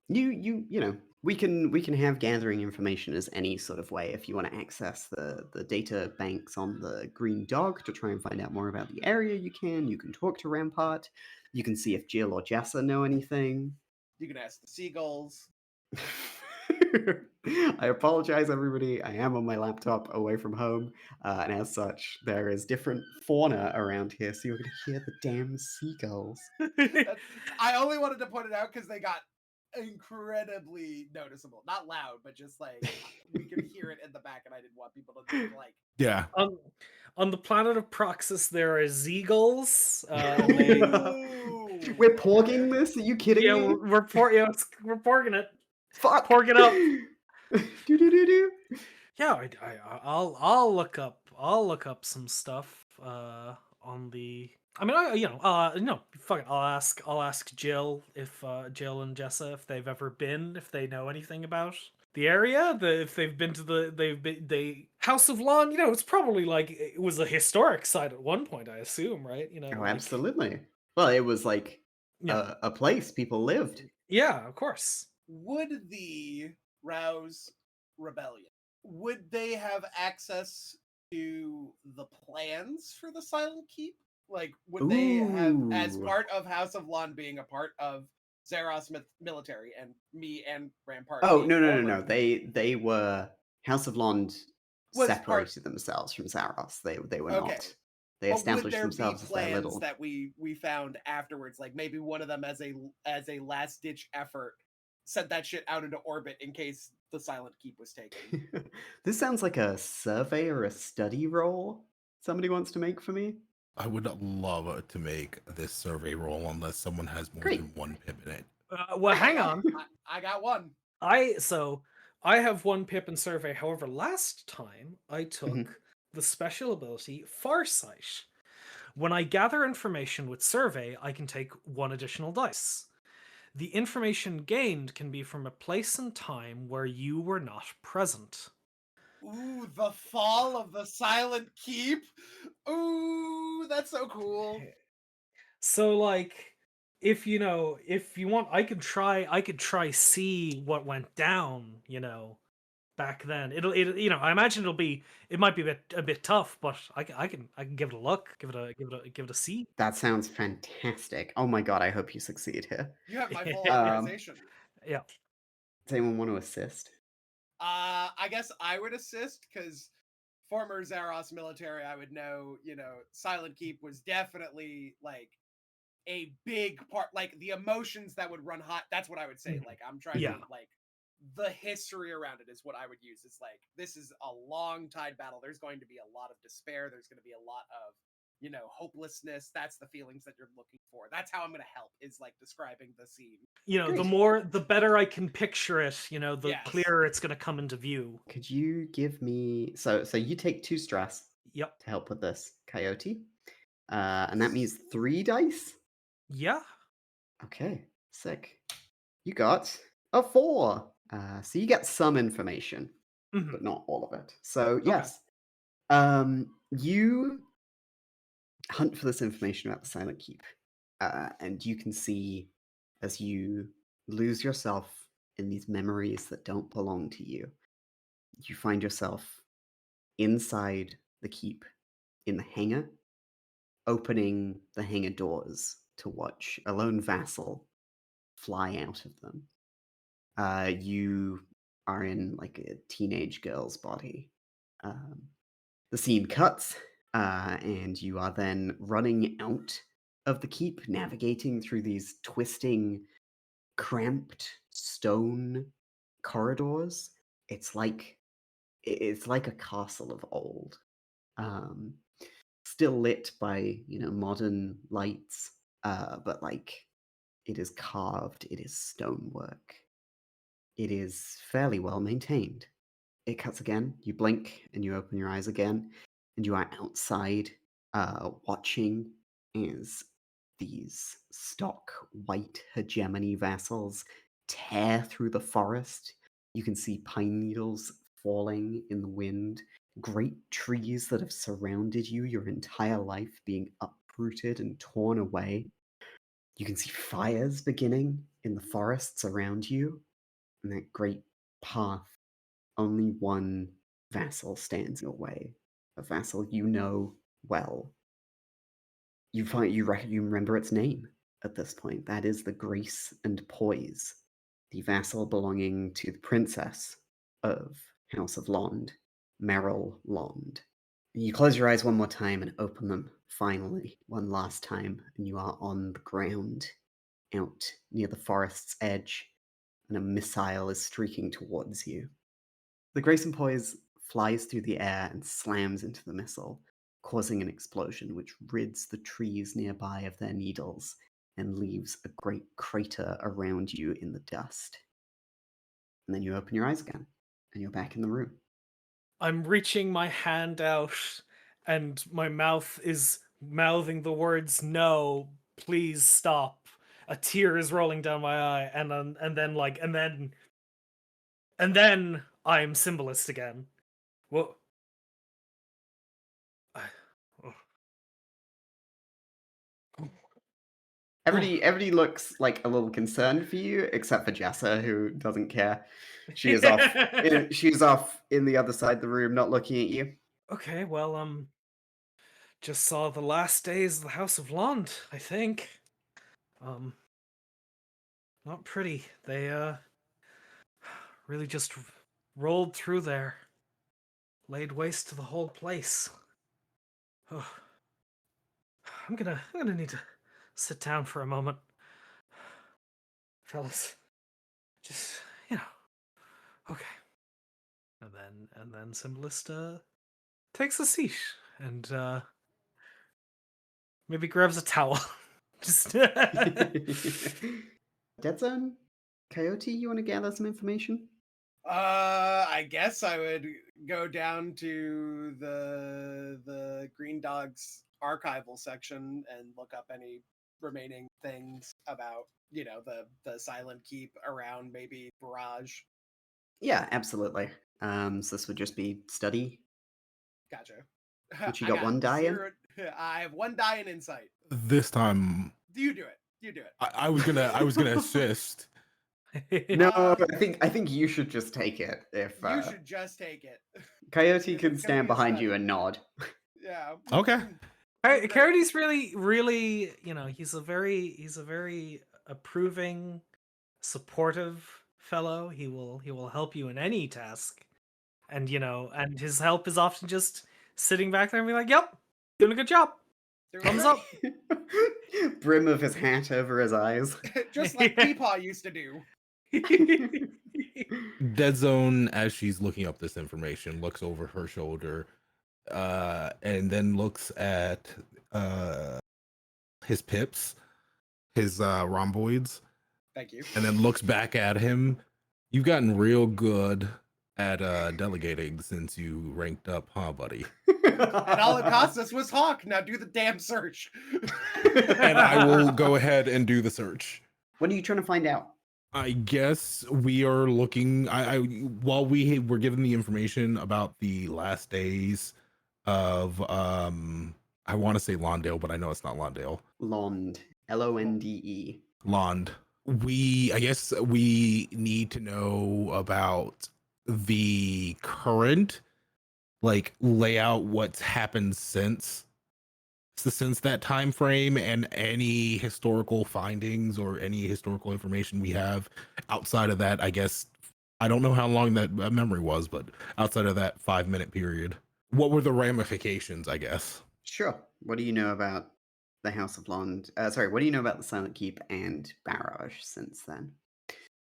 We can have gathering information as any sort of way. If you want to access the data banks on the Green Dog to try and find out more about the area, you can talk to Rampart, you can see if Jill or Jessa know anything. You can ask the seagulls. I apologize, everybody. I am on my laptop away from home, and as such, there is different fauna around here, so you're going to hear the damn seagulls. I only wanted to point it out because they got incredibly noticeable. Not loud, but just like we could hear it in the back, and I didn't want people to like. Yeah. On the planet of Proxus, there are Zeagulls. Ooh. We're porging this? Are you kidding Yeah, me? we're porging it. Fuck! Porg it up. Do-do-do-do. Yeah, I'll look up some stuff on the. I mean, no, fuck it. I'll ask Jill if Jill and Jessa if they've ever been, if they know anything about the area, if they've been to the House of Londe. It's probably like it was a historic site at one point, I assume, right? Oh, like, absolutely. Well, it was like Yeah. a place people lived. Yeah, of course. Would the RAUZ rebellion, would they have access to the plans for the Silent Keep? Like, would they have, as Ooh. part of House of Londe being a part of Zaros military and me and Rampart? Oh, being no. former- They were House of Londe Was separated themselves from Zaros. They were Okay. not. They But would established there themselves be as their plans little. that we found afterwards? Like maybe one of them as a last ditch effort sent that shit out into orbit in case the Silent Keep was taken. This sounds like a survey or a study roll somebody wants to make for me. I would love to make this survey roll unless someone has more Great. than one pip in it. Well, hang on. I got one. I have one pip in survey. However, last time I took Mhm. the special ability Farsight. When I gather information with survey, I can take one additional dice. The information gained can be from a place and time where you were not present. Ooh, the fall of the Silent Keep. Ooh, that's so cool. So like if you want, I could try see what went down, back then. I imagine it might be a bit tough, but I can give it a look, give it a see. That sounds fantastic. Oh my god, I hope you succeed here. You have my full Um, authorization. Yeah. Does anyone want to assist? I guess I would assist because former Zaros military, I would know, Silent Keep was definitely like a big part, like the emotions that would run hot. That's what I would say. Like I'm trying Yeah. to like the history around it is what I would use. It's like, this is a long tide battle. There's going to be a lot of despair. There's going to be a lot of, hopelessness. That's the feelings that you're looking for. That's how I'm going to help, is like describing the scene. The better I can picture it, the Yes. clearer it's going to come into view. Could you give me so you take 2 stress Yep. to help with this, Coyote, and that means 3 dice. Yeah. Okay, sick. You got a 4. So you get some information, but not all of it. So yes, you hunt for this information about the Silent Keep, and you can see as you lose yourself in these memories that don't belong to you, you find yourself inside the keep in the hangar, opening the hangar doors to watch a lone vassal fly out of them. You are in like a teenage girl's body. The scene cuts, and you are then running out of the keep, navigating through these twisting, cramped stone corridors. It's like a castle of old, still lit by modern lights, but like it is carved. It is stonework. It is fairly well maintained. It cuts again. You blink and you open your eyes again, and you are outside, watching as these stock white hegemony vassals tear through the forest. You can see pine needles falling in the wind, great trees that have surrounded you your entire life being uprooted and torn away. You can see fires beginning in the forests around you, and that great path. Only one vassal stands in your way, a vassal you know well. You remember its name at this point. That is the Grace and Poise, the vassal belonging to the princess of House of Londe, Merrill Londe. You close your eyes one more time and open them, finally, one last time, and you are on the ground, out near the forest's edge, and a missile is streaking towards you. The Grace and Poise flies through the air and slams into the missile, causing an explosion which rids the trees nearby of their needles and leaves a great crater around you in the dust. And then you open your eyes again, and you're back in the room. I'm reaching my hand out, and my mouth is mouthing the words, "No, please stop." A tear is rolling down my eye, and then I'm Symbolist again. What? Everybody looks like a little concerned for you, except for Jessa, who doesn't care. She is off. She's off in the other side of the room, not looking at you. Okay, well, just saw the last days of the House of Londe, I think. Not pretty. They really just rolled through there, laid waste to the whole place. Oh. I'm gonna need to sit down for a moment, fellas. Just okay. And then Symbolist takes a seat and maybe grabs a towel. Just Dead Zone, Coyote, you want to gather some information? I guess I would go down to the Green Dog's archival section and look up any remaining things about the Silent Keep around maybe Barrage. Yeah, absolutely. So this would just be study. Gotcha. Which you got 1 die in? I have 1 die in insight. This time, You do it. You do it. I was gonna assist. No, I think you should just take it. If You should just take it. Coyote It's can gonna stand be a behind study. you and nod. Yeah. Okay. Coyote's really, he's a very approving, supportive fellow. He will help you in any task, and and his help is often just sitting back there and being like, "Yep, doing a good job. Thumbs up." Brim of his hat over his eyes. Just like Peepaw used to do. Dead Zone, as she's looking up this information, looks over her shoulder, and then looks at his pips, his rhomboids, Thank you. and then looks back at him. You've gotten real good at delegating since you ranked up, huh, buddy? And all it cost us was Hawk. Now do the damn search. And I will go ahead and do the search. What are you trying to find out? I guess we are looking. While we were given the information about the last days of I want to say Lawndale, but I know it's not Lawndale. Londe. Londe. Londe. I guess we need to know about the current layout, what's happened since that time frame, and any historical findings or any historical information we have outside of that. I guess I don't know how long that memory was, but outside of that 5-minute period, what were the ramifications, I guess? Sure. What do you know about the House of Londe? What do you know about the Silent Keep and Barrage since then?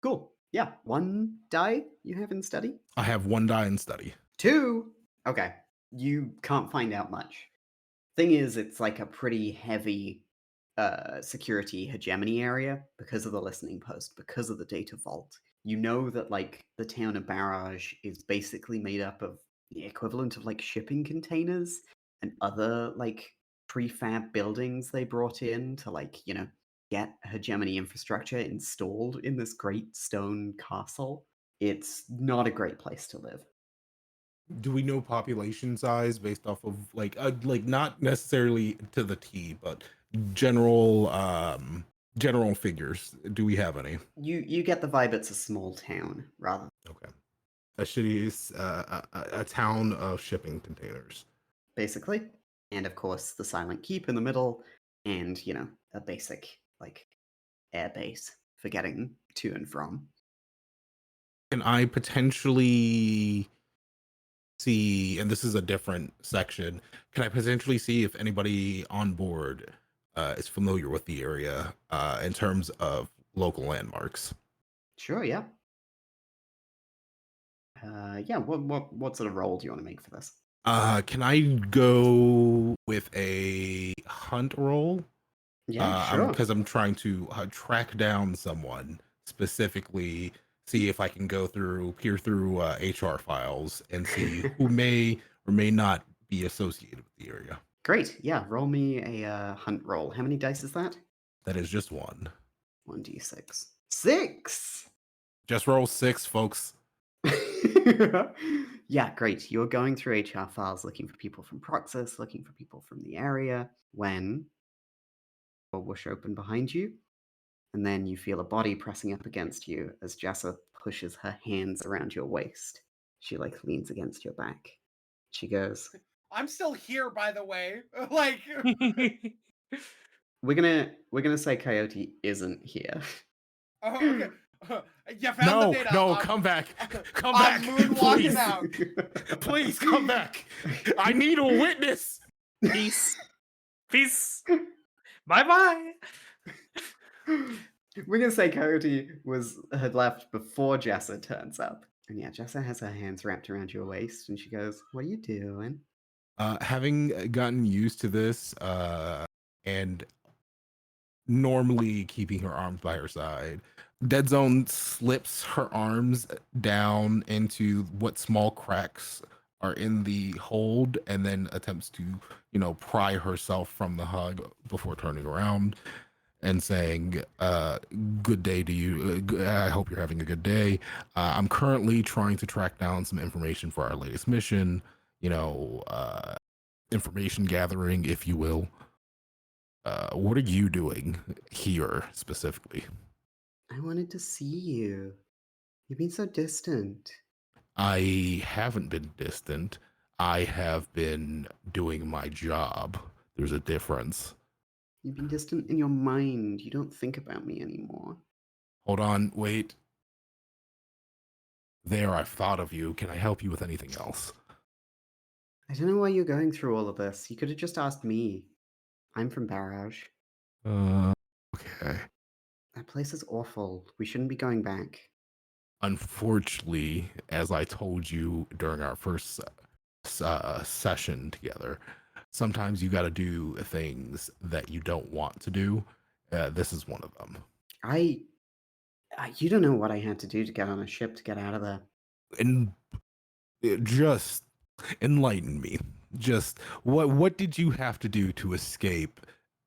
Cool. Yeah. 1 die you have in study? I have 1 die in study. 2? Okay. You can't find out much. Thing is, it's like a pretty heavy security hegemony area because of the listening post, because of the data vault. You know that the town of Barrage is basically made up of the equivalent of shipping containers and other prefab buildings they brought in to get hegemony infrastructure installed in this great stone castle. It's not a great place to live. Do we know population size based off of not necessarily to the T, but general figures? Do we have any? You get the vibe it's a small town rather. Okay. A shitty a town of shipping containers, basically. And of course the Silent Keep in the middle, and a basic air base for getting to and from. Can I potentially see, and this is a different section, can I potentially see if anybody on board is familiar with the area in terms of local landmarks? Sure, yeah. Yeah, what sort of role do you want to make for this? Can I go with a hunt roll? Yeah, sure. Because I'm trying to track down someone, specifically see if I can peer through HR files and see who may or may not be associated with the area. Great. Yeah, roll me a hunt roll. How many dice is that? That is just 1. 1d6. 6! Just roll 6, folks. Yeah, great. You're going through HR files looking for people from Proxys, looking for people from the area, when a whoosh open behind you, and then you feel a body pressing up against you as Jessa pushes her hands around your waist. She leans against your back. She goes, I'm still here, by the way. We're gonna say Coyote isn't here. Oh, okay. You found the data. No, come back. Come I'm back. moonwalking Please. out. Please come back. I need a witness. Peace. Peace. Bye-bye. We're gonna say Coyote had left before Jessa turns up. And yeah, Jessa has her hands wrapped around your waist and she goes, "What are you doing?" Having gotten used to this and normally keeping her arms by her side, Dead Zone slips her arms down into what small cracks are in the hold and then attempts to, pry herself from the hug before turning around and saying, good day to you. I hope you're having a good day. I'm currently trying to track down some information for our latest mission, information gathering, if you will. What are you doing here specifically? I wanted to see you. You've been so distant. I haven't been distant. I have been doing my job. There's a difference. You've been distant in your mind. You don't think about me anymore. Hold on, wait. There, I've thought of you. Can I help you with anything else? I don't know why you're going through all of this. You could have just asked me. I'm from Barrage. Okay. That place is awful. We shouldn't be going back. Unfortunately, as I told you during our first session together, sometimes you got to do things that you don't want to do. This is one of them. You don't know what I had to do to get on a ship to get out of there. And just enlighten me. Just what did you have to do to escape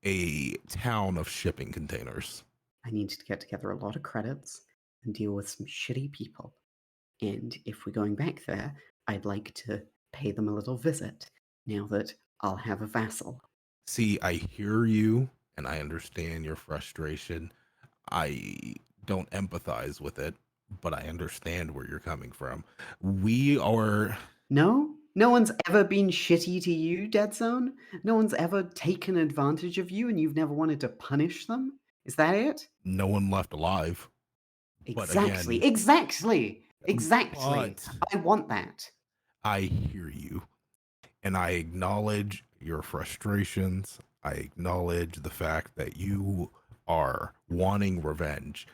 a town of shipping containers? I needed to get together a lot of credits and deal with some shitty people. And if we're going back there, I'd like to pay them a little visit now that I'll have a vassal. See, I hear you and I understand your frustration. I don't empathize with it, but I understand where you're coming from. We are. No? No one's ever been shitty to you, Dead Zone? No one's ever taken advantage of you and you've never wanted to punish them? Is that it? No one left alive. Exactly. But again, Exactly. but I want that. I hear you and I acknowledge your frustrations. I acknowledge the fact that you are wanting revenge.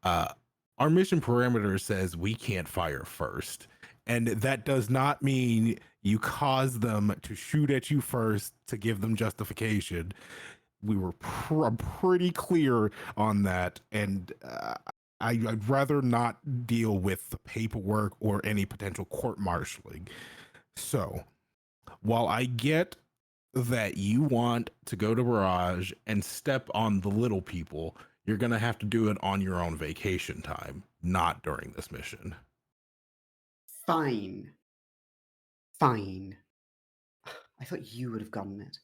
Our mission parameter says we can't fire first. And that does not mean you cause them to shoot at you first to give them justification. We were pretty clear on that. And I'd rather not deal with the paperwork or any potential court martialing. So while I get that you want to go to Barrage and step on the little people, you're going to have to do it on your own vacation time, not during this mission. Fine. I thought you would have gotten it.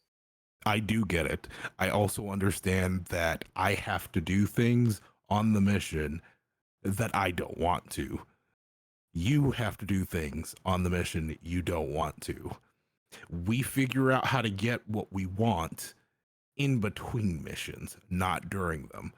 I do get it. I also understand that I have to do things on the mission that I don't want to. You have to do things on the mission you don't want to. We figure out how to get what we want in between missions, not during them.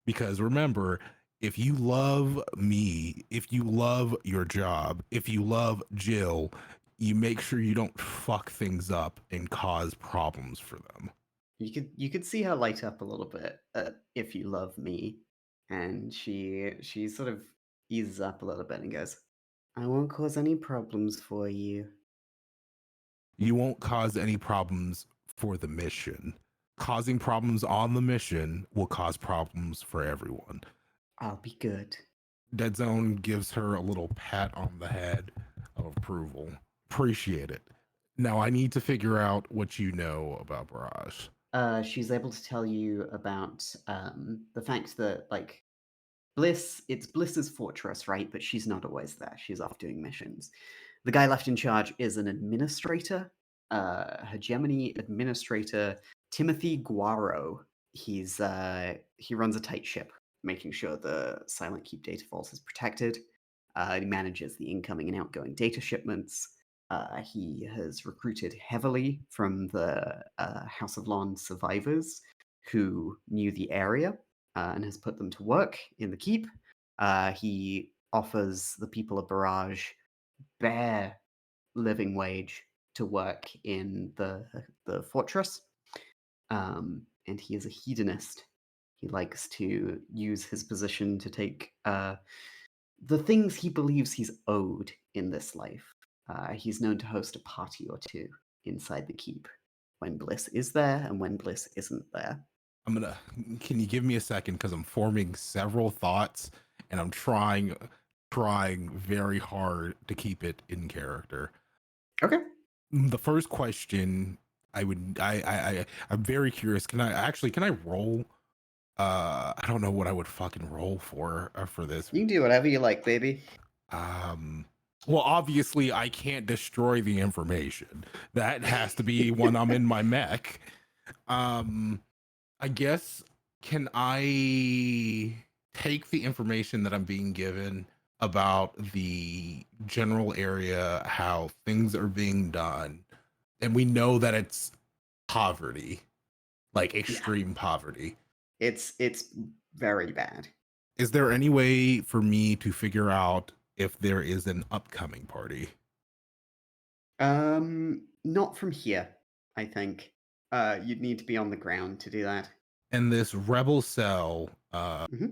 Because remember, if you love me, if you love your job, if you love Jill, you make sure you don't fuck things up and cause problems for them. You could see her light up a little bit if you love me, and she sort of eases up a little bit and goes, "I won't cause any problems for you." You won't cause any problems for the mission. Causing problems on the mission will cause problems for everyone. I'll be good. Dead Zone gives her a little pat on the head of approval. Appreciate it. Now I need to figure out what you know about Barrage. She's able to tell you about the fact that like it's Bliss's fortress, right? But she's not always there. She's off doing missions. The guy left in charge is an administrator, Hegemony administrator Timothy Guaro. He runs a tight ship, making sure the Silent Keep data vault is protected. He manages the incoming and outgoing data shipments. He has recruited heavily from the House of Londe survivors who knew the area and has put them to work in the keep. He offers the people of Barrage bare living wage to work in the fortress. And he is a hedonist. He likes to use his position to take the things he believes he's owed in this life. He's known to host a party or two inside the keep when Bliss is there and when Bliss isn't there. Can you give me a second? Because I'm forming several thoughts and I'm trying very hard to keep it in character. Okay. The first question I'm very curious. Can I roll? I don't know what I would fucking roll for this. You can do whatever you like, baby. Well, obviously I can't destroy the information. That has to be when I'm in my mech. I guess, can I take the information that I'm being given about the general area, how things are being done, and we know that it's poverty, like extreme poverty. It's very bad. Is there any way for me to figure out if there is an upcoming party? Not from here, I think. You'd need to be on the ground to do that. And this rebel cell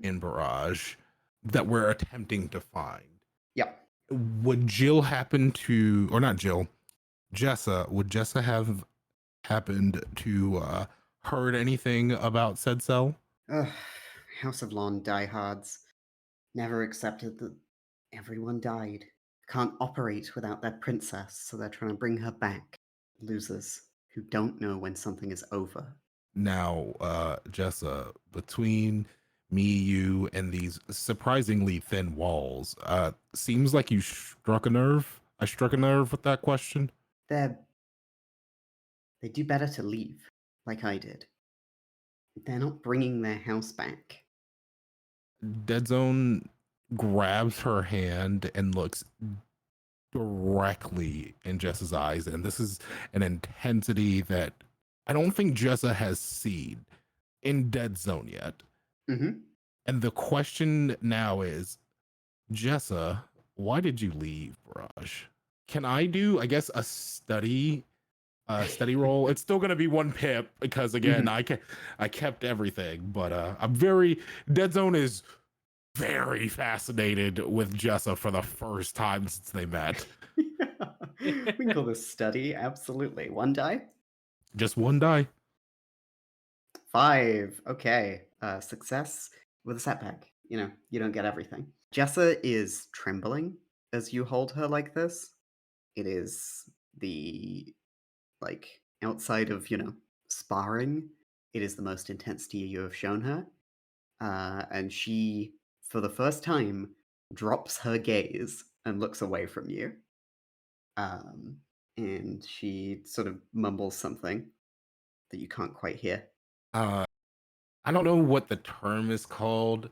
in Barrage that we're attempting to find, Yep. Would Jill happen to, or not Jill, Jessa, would Jessa have happened to heard anything about said cell? Ugh, House of Londe diehards never accepted that everyone died. Can't operate without their princess, so they're trying to bring her back. Losers who don't know when something is over. Now, Jessa, between me, you, and these surprisingly thin walls, seems like you struck a nerve. I struck a nerve with that question. They do better to leave, like I did. They're not bringing their house back. Dead Zone grabs her hand and looks directly in Jessa's eyes, and this is an intensity that I don't think Jessa has seen in Dead Zone yet. Mm-hmm. And the question now is, Jessa, why did you leave, Barrage? Can I do, I guess, a study roll? It's still gonna be 1 pip because again, I kept everything, but I'm very Dead Zone is very fascinated with Jessa for the first time since they met. We can call this study, absolutely. 1 die? Just 1 die. 5. Okay. Success with a setback. You know, you don't get everything. Jessa is trembling as you hold her like this. It is the, like, outside of, sparring, it is the most intensity you have shown her. And she, for the first time, drops her gaze and looks away from you. And she sort of mumbles something that you can't quite hear. I don't know what the term is called.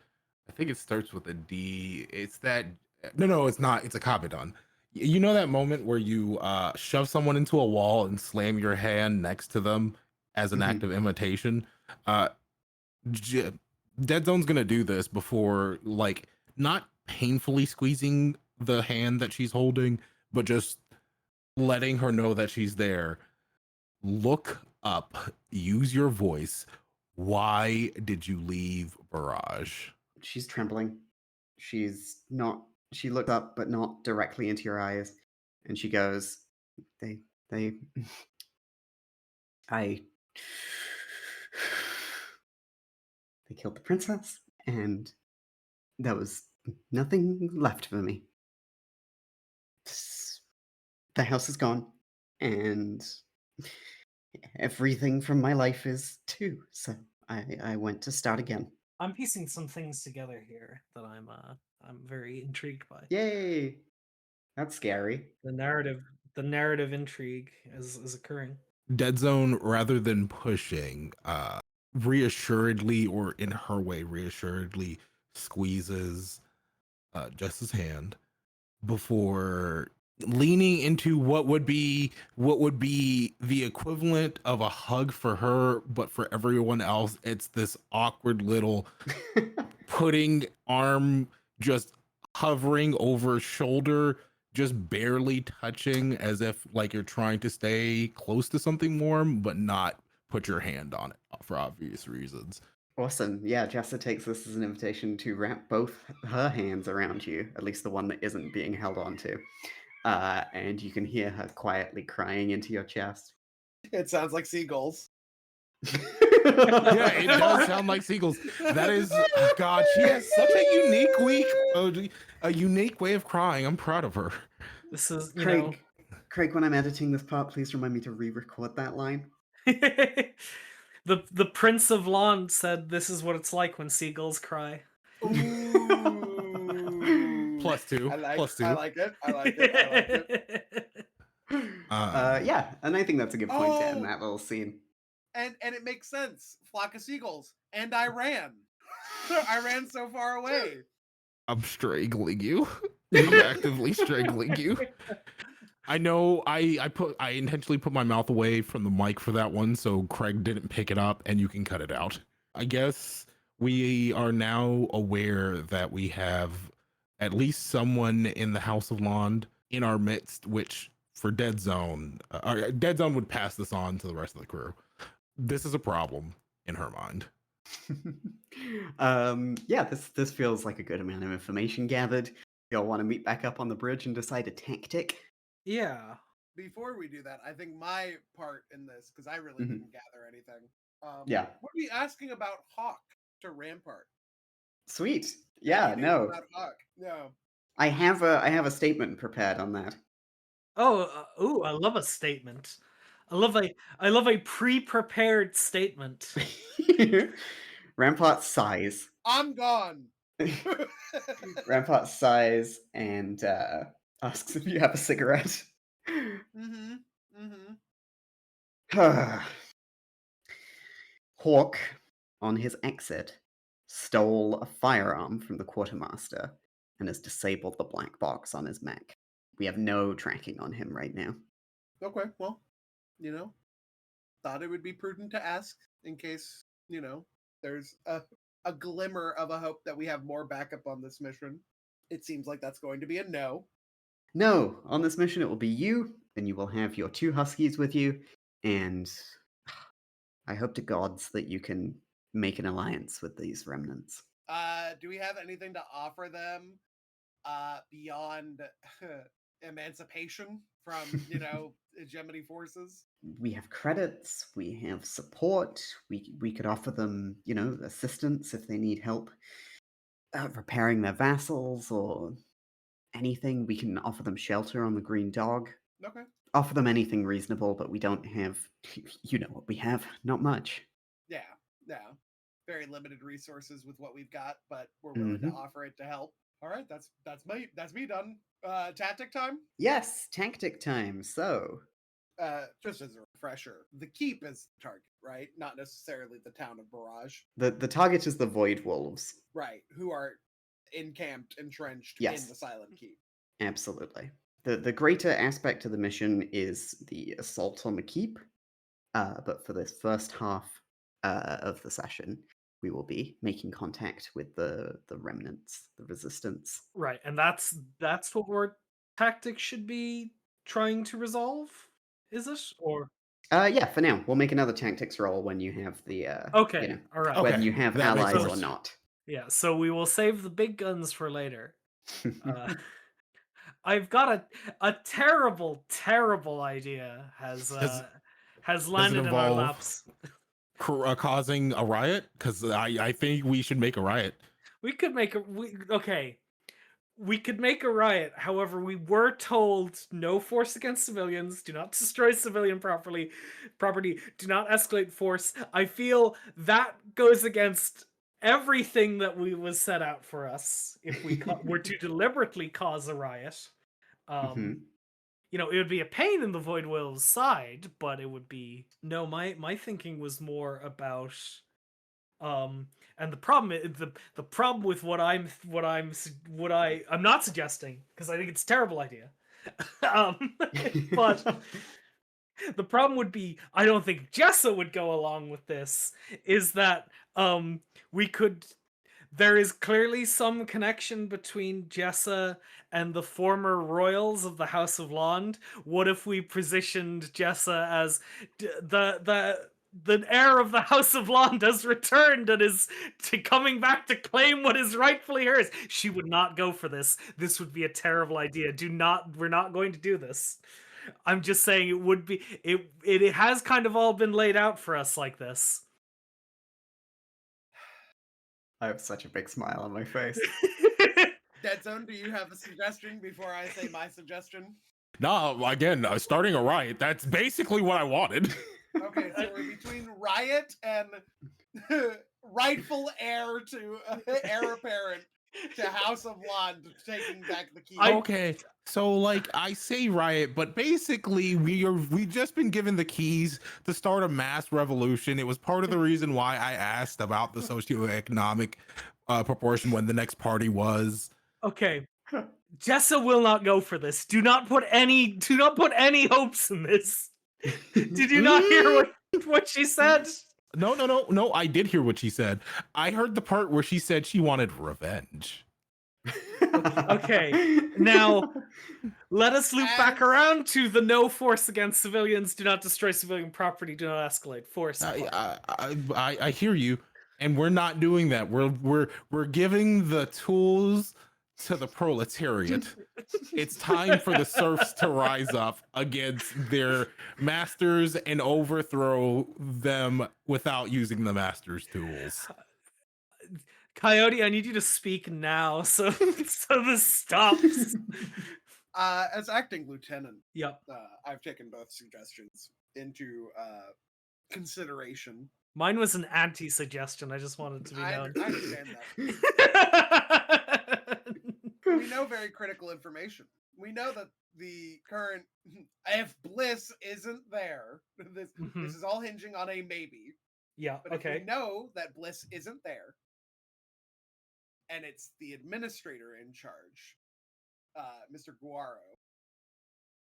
I think it starts with a D. It's that no, it's not. It's a Kabadon. You know that moment where you shove someone into a wall and slam your hand next to them as an act of imitation? Dead Zone's gonna do this before, like, not painfully squeezing the hand that she's holding, but just letting her know that she's there. Look up, use your voice. Why did you leave Barrage? She's trembling. She's not. She looked up, but not directly into your eyes, and she goes, "They, I, they killed the princess, and there was nothing left for me. The house is gone, and everything from my life is too. So I went to start again." I'm piecing some things together here that I'm very intrigued by. Yay! That's scary. The narrative intrigue is occurring. Dead Zone, rather than pushing, reassuredly, or in her way, reassuredly squeezes Jess's hand before leaning into what would be the equivalent of a hug for her, but for everyone else, it's this awkward little putting arm just hovering over shoulder, just barely touching, as if like you're trying to stay close to something warm, but not put your hand on it for obvious reasons. Awesome. Yeah, Jessa takes this as an invitation to wrap both her hands around you, at least the one that isn't being held onto. And you can hear her quietly crying into your chest. It sounds like seagulls. Yeah, it does sound like seagulls. That is, God, she has such a unique way of crying. I'm proud of her. This is, Craig, when I'm editing this part, please remind me to re-record that line. The Prince of Londe said, "This is what it's like when seagulls cry." +2. I like +2. I like it. Yeah, and I think that's a good point to end that little scene. And it makes sense. Flock of seagulls. And I ran. I ran so far away. I'm strangling you. I'm actively strangling you. I know I intentionally put my mouth away from the mic for that one, so Craig didn't pick it up, and you can cut it out. I guess we are now aware that we have at least someone in the House of Londe in our midst, which for Dead Zone would pass this on to the rest of the crew. This is a problem in her mind. Yeah, this feels like a good amount of information gathered. Y'all want to meet back up on the bridge and decide a tactic? Yeah. Before we do that, I think my part in this, because I really Mhm. didn't gather anything. Yeah. What are we asking about Hawk to Rampart? Sweet. Any Yeah, news no. about Hawk? No. I have a statement prepared on that. Oh, ooh, I love a statement. I love a pre-prepared statement. Rampart sighs. I'm gone. Rampart sighs and asks if you have a cigarette. Mm-hmm. Mm-hmm. Hawk, on his exit, stole a firearm from the quartermaster and has disabled the black box on his mech. We have no tracking on him right now. Okay, well, thought it would be prudent to ask in case, there's a glimmer of a hope that we have more backup on this mission. It seems like that's going to be a no. No, on this mission it will be you, and you will have your 2 huskies with you, and I hope to gods that you can make an alliance with these remnants. Do we have anything to offer them beyond emancipation from, hegemony forces? We have credits, we have support, we could offer them, assistance if they need help repairing their vassals or anything. We can offer them shelter on the Green Dog. Okay. Offer them anything reasonable, but we don't have, you know what we have, not much. Yeah. Very limited resources with what we've got, but we're willing to Mhm. offer it to help. All right, that's me done. Tactic time. Yes, tactic time. So, Just as a refresher, the keep is the target, right? Not necessarily the town of Barrage, the target is the Void Wolves. right? Who are encamped, entrenched Yes. in the Silent Keep. Absolutely. The greater aspect of the mission is the assault on the keep. But for this first half of the session, we will be making contact with the remnants, the resistance. Right, and that's what our tactics should be trying to resolve, is it? Or Yeah, for now, we'll make another tactics roll when you have the okay, all right. when Okay, you have that makes allies or sense. not. Yeah, so we will save the big guns for later. I've got a terrible, terrible idea has landed in our involve- laps. Causing a riot? Because I think we should make a riot. We could make we could make a riot. However, we were told no force against civilians, do not destroy civilian property, do not escalate force. I feel that goes against everything that we was set out for us if we were to deliberately cause a riot. Mhm. It would be a pain in the Void Will's side, but it would be no. My thinking was more about and the problem is the problem with I'm not suggesting, because I think it's a terrible idea. But the problem would be, I don't think Jessa would go along with this, is that there is clearly some connection between Jessa and the former royals of the House of Londe. What if we positioned Jessa as the heir of the House of Londe has returned and is coming back to claim what is rightfully hers? She would not go for this. This would be a terrible idea. We're not going to do this. I'm just saying it would be, it has kind of all been laid out for us like this. I have such a big smile on my face. Dead Zone, do you have a suggestion before I say my suggestion? No, again, starting a riot. That's basically what I wanted. Okay, so we're between riot and rightful heir apparent to House of Londe taking back the key. Okay, so I say riot, but basically we've just been given the keys to start a mass revolution. It was part of the reason why I asked about the socioeconomic proportion when the next party was. Okay. Jessa will not go for this. Do not put any hopes in this. Did you not hear what she said? No, I did hear what she said. I heard the part where she said she wanted revenge. Okay. Now let us loop back around to the no force against civilians, do not destroy civilian property, do not escalate force. I hear you, and we're not doing that. We're giving the tools to the proletariat. It's time for the serfs to rise up against their masters and overthrow them without using the master's tools. Coyote, I need you to speak now, so this stops. As acting lieutenant, Yep. I've taken both suggestions into consideration. Mine was an anti-suggestion. I just wanted to be known. I understand that. We know very critical information. We know that the current, if Bliss isn't there, this is all hinging on a maybe. Yeah. But if we know that Bliss isn't there, and it's the administrator in charge, Mr. Guaro,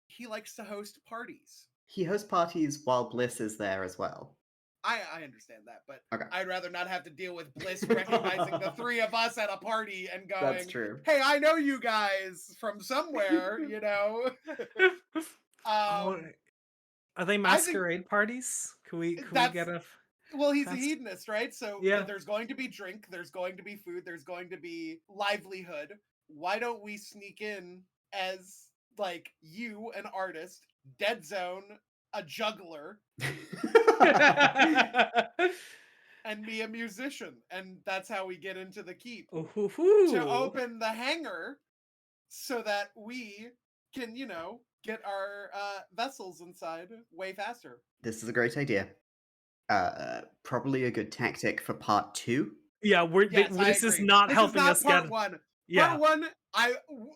he likes to host parties. He hosts parties while Bliss is there as well. I understand that, but Okay. I'd rather not have to deal with Bliss recognizing the three of us at a party and going, That's true. hey, I know you guys from somewhere, you know? Are they masquerade parties? Can we get a... Well, he's a hedonist, right? So yeah. There's going to be drink, there's going to be food, there's going to be livelihood. Why don't we sneak in as, like, you, an artist, Dead Zone, a juggler, and me, a musician, and that's how we get into the keep. To open the hangar so that we can, you know, get our vessels inside way faster. This is a great idea. Probably a good tactic for part 2. Yeah, this is not this helping is not us part get... one. Yeah. Part 1,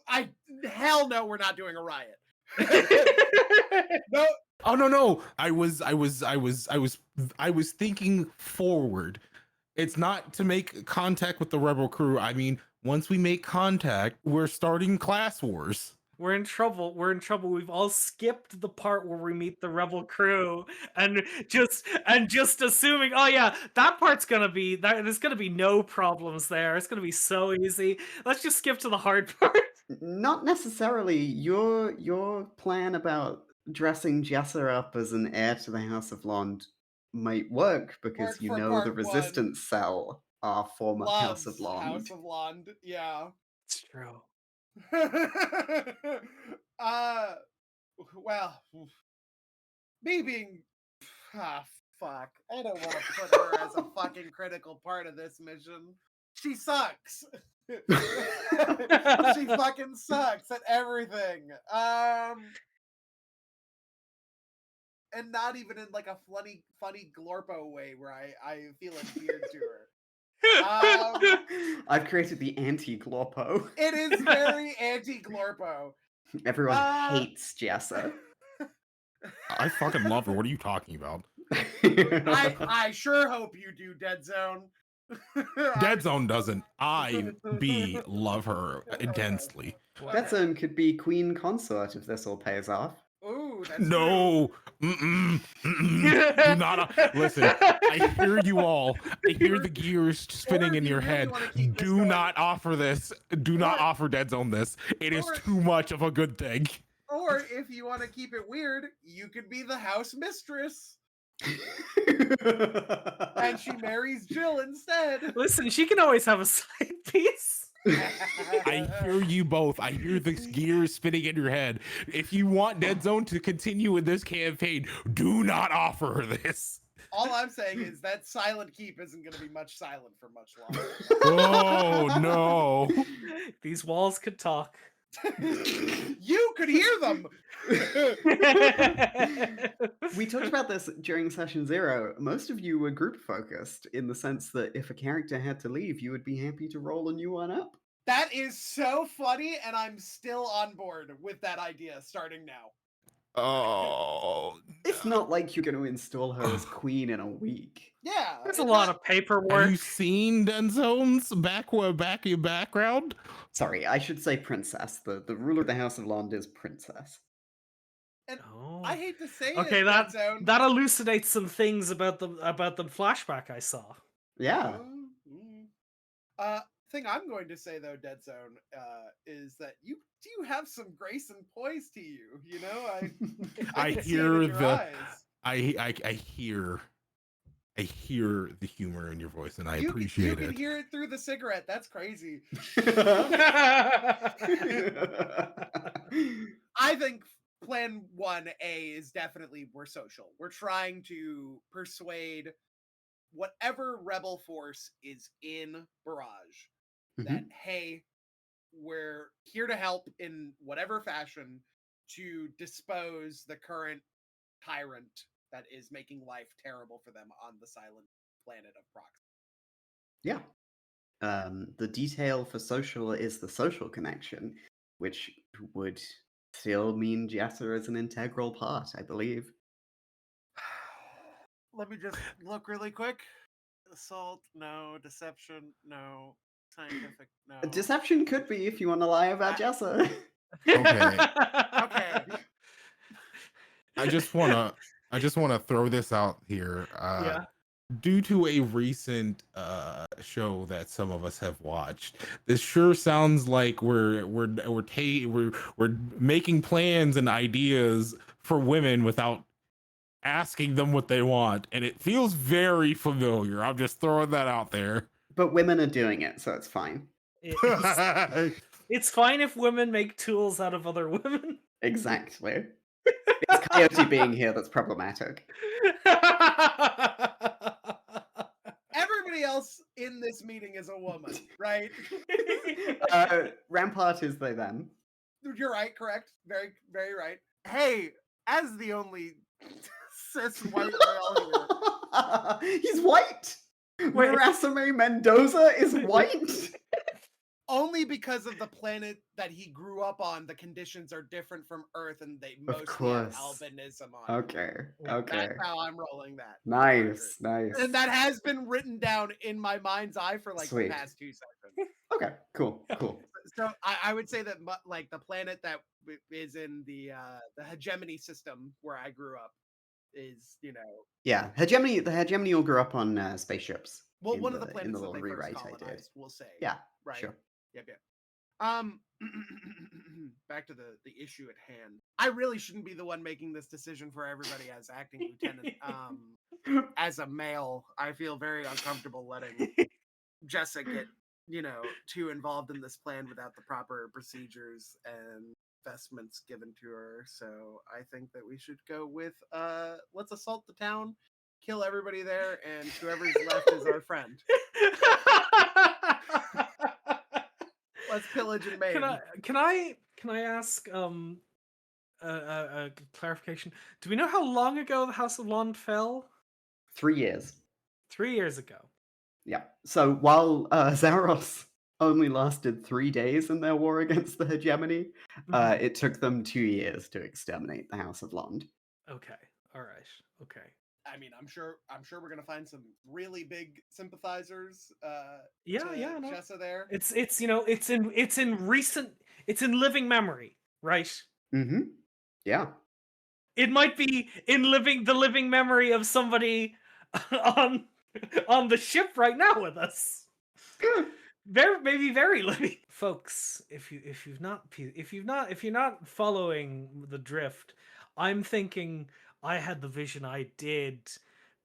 I hell no, we're not doing a riot. No. Oh no! I was thinking forward. It's not to make contact with the rebel crew. I mean, once we make contact, we're starting class wars. We're in trouble. We've all skipped the part where we meet the rebel crew and just assuming, oh yeah, that part's gonna be there's gonna be no problems there. It's gonna be so easy. Let's just skip to the hard part. Not necessarily. Your plan about dressing Jessa up as an heir to the House of Londe might work because you know the resistance cell are former House of Londe. House of Londe, yeah. It's true. Well, me being fuck. I don't want to put her as a fucking critical part of this mission. She sucks. She fucking sucks at everything. And not even in like a funny Glorpo way where I feel endeared to her. I've created the anti-Glorpo. It is very anti-Glorpo. Everyone hates Jessa. I fucking love her. What are you talking about? I sure hope you do, Dead Zone. Dead Zone doesn't. I love her intensely. Dead Zone could be queen consort if this all pays off. Ooh, that's no. Do not listen. I hear you all. I hear the gears spinning in your head. Do not offer this. Do not offer Dead Zone this. It is too much of a good thing. Or if you want to keep it weird, you could be the house mistress. And she marries Jill instead. Listen, she can always have a side piece. I hear you both. I hear the gears spinning in your head. If you want Dead Zone to continue in this campaign, do not offer her this. All I'm saying is that silent keep isn't going to be much silent for much longer. Oh, no. These walls could talk. You could hear them. We talked about this during session 0. Most of you were group focused in the sense that if a character had to leave, you would be happy to roll a new one up. That is so funny, and I'm still on board with that idea starting now. Oh, it's not like you're going to install her as queen in a week. Yeah, there's a lot of paperwork. Have you seen Dead Zone's background? Sorry, I should say princess. The ruler of the House of Londe is princess. And I hate to say okay, it, that elucidates some things about the flashback I saw. Yeah. Thing I'm going to say though, Dead Zone, is that you do have some grace and poise to you. You know, I hear I hear the humor in your voice, and I You appreciate can it. hear it through the cigarette. That's crazy. I think plan 1A is definitely we're social. We're trying to persuade whatever rebel force is in Barrage that, hey, we're here to help in whatever fashion to dispose the current tyrant that is making life terrible for them on the silent planet of Prox. Yeah. The detail for social is the social connection, which would still mean Jessa is an integral part, I believe. Let me just look really quick. Assault, no. Deception, no. Scientific, no. Deception could be if you want to lie about Jessa. Okay. Okay. I just wanna throw this out here. Yeah. Due to a recent show that some of us have watched, this sure sounds like we're making plans and ideas for women without asking them what they want, and it feels very familiar. I'm just throwing that out there. But women are doing it, so it's fine. It's fine if women make tools out of other women. Exactly. It's Coyote being here that's problematic. Everybody else in this meeting is a woman, right? Rampart is they them. You're right, correct. Very, very right. Hey, as the only cis white male here, He's white! Wait. Murasame Mendoza is white? only because of the planet that he grew up on, the conditions are different from Earth, and they Of mostly have course. albinism on it. Okay, okay. That's how I'm rolling that. Nice, nice. And that has been written down in my mind's eye for like Sweet. the past 2 seconds. Okay, cool, cool. So I would say that like the planet that is in the hegemony system where I grew up is, you know, Yeah, hegemony. The hegemony all grew up on spaceships. well, in one of the in planets that little they rewrite first I did. colonized, we'll say. Yeah, Right. sure. Yep. Back to the issue at hand. I really shouldn't be the one making this decision for everybody as acting lieutenant. As a male, I feel very uncomfortable letting Jessa get, you know, too involved in this plan without the proper procedures and investments given to her. So I think that we should go with let's assault the town, kill everybody there, and whoever's left is our friend. Let's pillage and maim. Can I ask a clarification? Do we know how long ago the House of Londe fell? 3 years. 3 years ago. Yeah. So while Zaros only lasted 3 days in their war against the hegemony, it took them 2 years to exterminate the House of Londe. Okay. All right. Okay. I mean, I'm sure we're gonna find some really big sympathizers. Yeah, to yeah, no. Jessa there. It's you know it's in living memory, right? Mm-hmm. Yeah. It might be in the living memory of somebody on the ship right now with us. Maybe very living folks. If you're not following the drift, I'm thinking I had the vision I did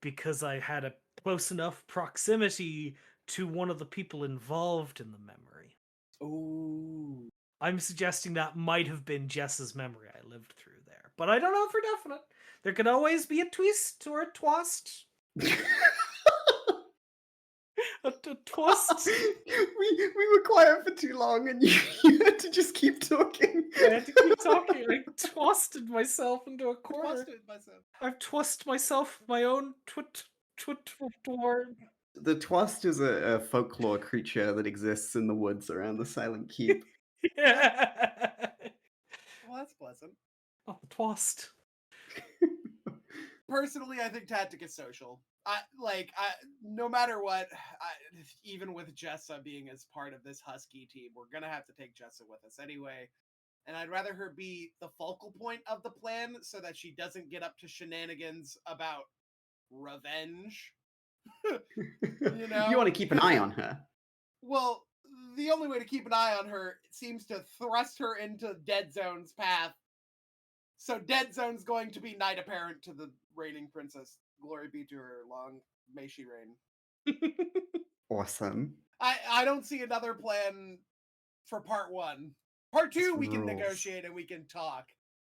because I had a close enough proximity to one of the people involved in the memory. Ooh. I'm suggesting that might have been Jess's memory I lived through there, but I don't know for definite. There could always be a twist or a twist. A twist. we were quiet for too long, and you had to just keep talking. I had to keep talking. I twisted myself into a corner. I've twisted myself my own twit. The twast is a folklore creature that exists in the woods around the Silent Keep. Yeah. Well, that's pleasant. Oh, the twast. Personally, I think tactic is social. No matter what, even with Jessa being as part of this Husky team, we're gonna have to take Jessa with us anyway. And I'd rather her be the focal point of the plan so that she doesn't get up to shenanigans about revenge. You know? You want to keep an eye on her. Well, the only way to keep an eye on her seems to thrust her into Dead Zone's path. So Dead Zone's going to be knight apparent to the reigning princess Glory be to her. Long may she reign. Awesome. I don't see another plan for part 1. Part 2, Just we can rules. negotiate and we can talk.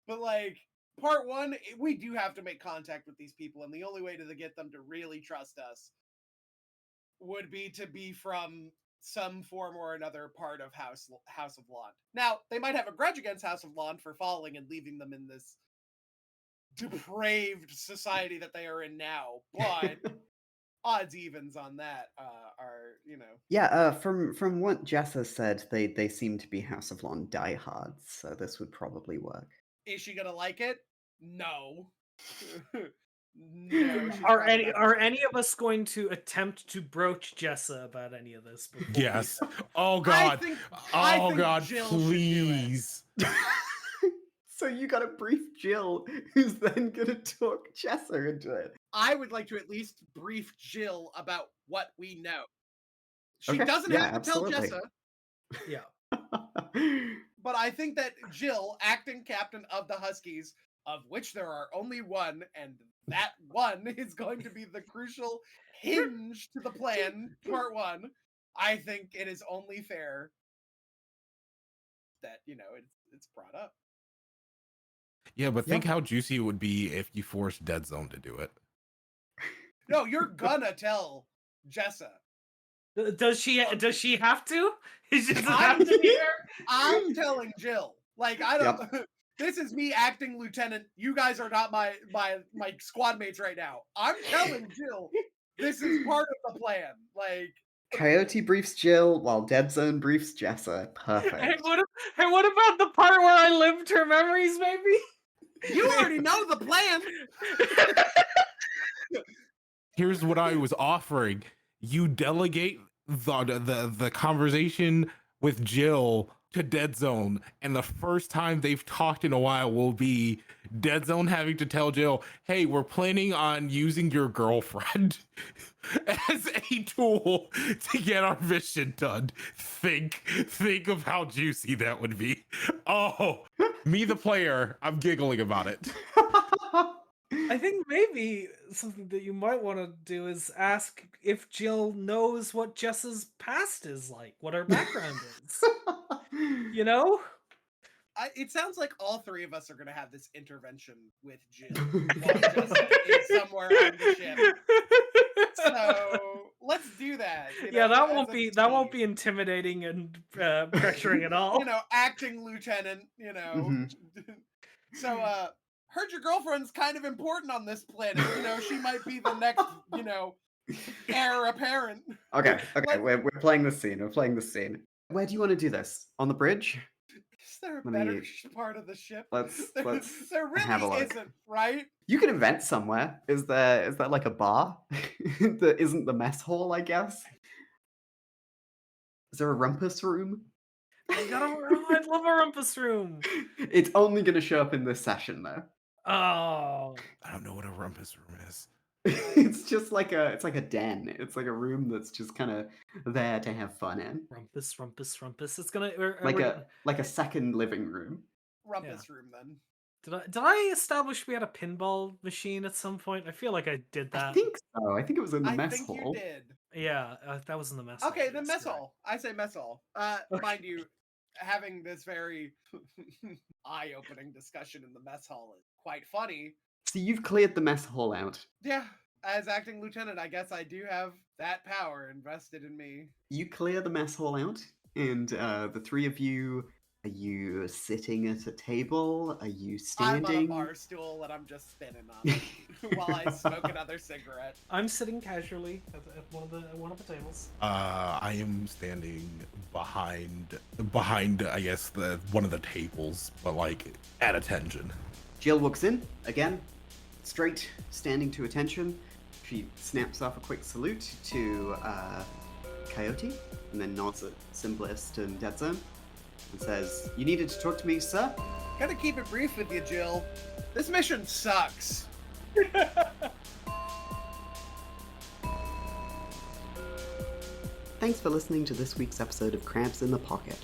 But, like, part 1, we do have to make contact with these people, and the only way to get them to really trust us would be to be from some form or another part of House of Londe. Now, they might have a grudge against House of Londe for following and leaving them in this depraved society that they are in now, but odds evens on that are, you know. Yeah, from what Jessa said, they seem to be House of Londe diehards, so this would probably work. Is she gonna like it? No. No. She's Are probably any not are gonna any like of us going to attempt to broach Jessa about any of this? Before we Yes. start? Oh it. God. I Oh think God, Jill should do it. please. So you gotta brief Jill, who's then gonna talk Jessa into it. I would like to at least brief Jill about what we know. She Okay, doesn't yeah, have to absolutely. tell Jessa, Yeah. but I think that Jill, acting captain of the Huskies, of which there are only one, and that one is going to be the crucial hinge to the plan, part 1. I think it is only fair that, you know, it's brought up. Yeah, but think how juicy it would be if you forced Dead Zone to do it. No, you're gonna tell Jessa. Does she have to? Is it I'm- have to be her? I'm telling Jill. Like, I don't. This is me acting lieutenant. You guys are not my squad mates right now. I'm telling Jill. This is part of the plan. Like, Coyote briefs Jill while Dead Zone briefs Jessa. Perfect. Hey, what about the part where I lived her memories, maybe? you already know the plan. Here's what I was offering. You delegate the conversation with Jill to Dead Zone, and the first time they've talked in a while will be Dead Zone having to tell Jill, hey, we're planning on using your girlfriend as a tool to get our mission done. Think of how juicy that would be. Oh, me the player, I'm giggling about it. I think maybe something that you might want to do is ask if Jill knows what Jessa's past is like, what her background is. You know? It sounds like all 3 of us are going to have this intervention with Jill while Jessa is somewhere on the ship. So let's do that. You know, Yeah, that as won't a be team. intimidating and pressuring at all. You know, acting lieutenant. You know, so heard your girlfriend's kind of important on this planet. You know, she might be the next. You know, heir apparent. Okay, we're playing this scene. We're playing this scene. Where do you want to do this? On the bridge? Is there a Let better me- part of the ship? Let's there really have a look. isn't, right? You can invent somewhere. Is there like a bar that isn't the mess hall? I guess. Is there a rumpus room? I'd love a rumpus room. It's only gonna show up in this session though. Oh. I don't know what a rumpus room is. It's just like a den. It's like a room that's just kind of there to have fun in. Rumpus. It's gonna Like a second living room. Rumpus room then. Did I establish we had a pinball machine at some point? I feel like I did that. I think so. I think it was in the I mess think hall. you did. Yeah, that was in the mess hall. Okay, the yes, mess you're right. hall. I say mess hall. Mind you, having this very eye-opening discussion in the mess hall is quite funny. So you've cleared the mess hall out. Yeah, as acting lieutenant, I guess I do have that power invested in me. You clear the mess hall out, and the 3 of you. Are you sitting at a table? Are you I'm standing? on a bar stool and I'm just spinning on it while I smoke another cigarette. I'm sitting casually at one of the tables. I am standing behind I guess one of the tables, but like at attention. Jill walks in again, straight, standing to attention. She snaps off a quick salute to Coyote, and then nods at Simplest and Dead Zone, and says, "You needed to talk to me, sir?" Gotta keep it brief with you, Jill. This mission sucks. Thanks for listening to this week's episode of Crabs in the Pocket.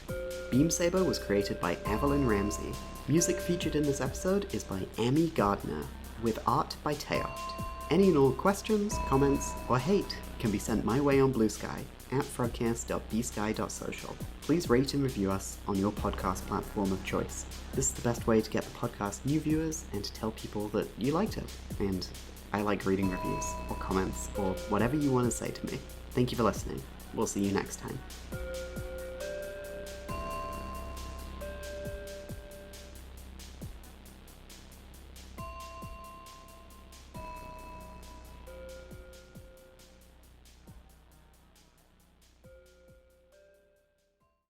Beam Saber was created by Evelyn Ramsey. Music featured in this episode is by Amy Gardner, with art by Teoft. Any and all questions, comments, or hate can be sent my way on Blue Sky at frogcast.bsky.social. Please rate and review us on your podcast platform of choice. This is the best way to get the podcast new viewers and to tell people that you liked it. And I like reading reviews or comments or whatever you want to say to me. Thank you for listening. We'll see you next time.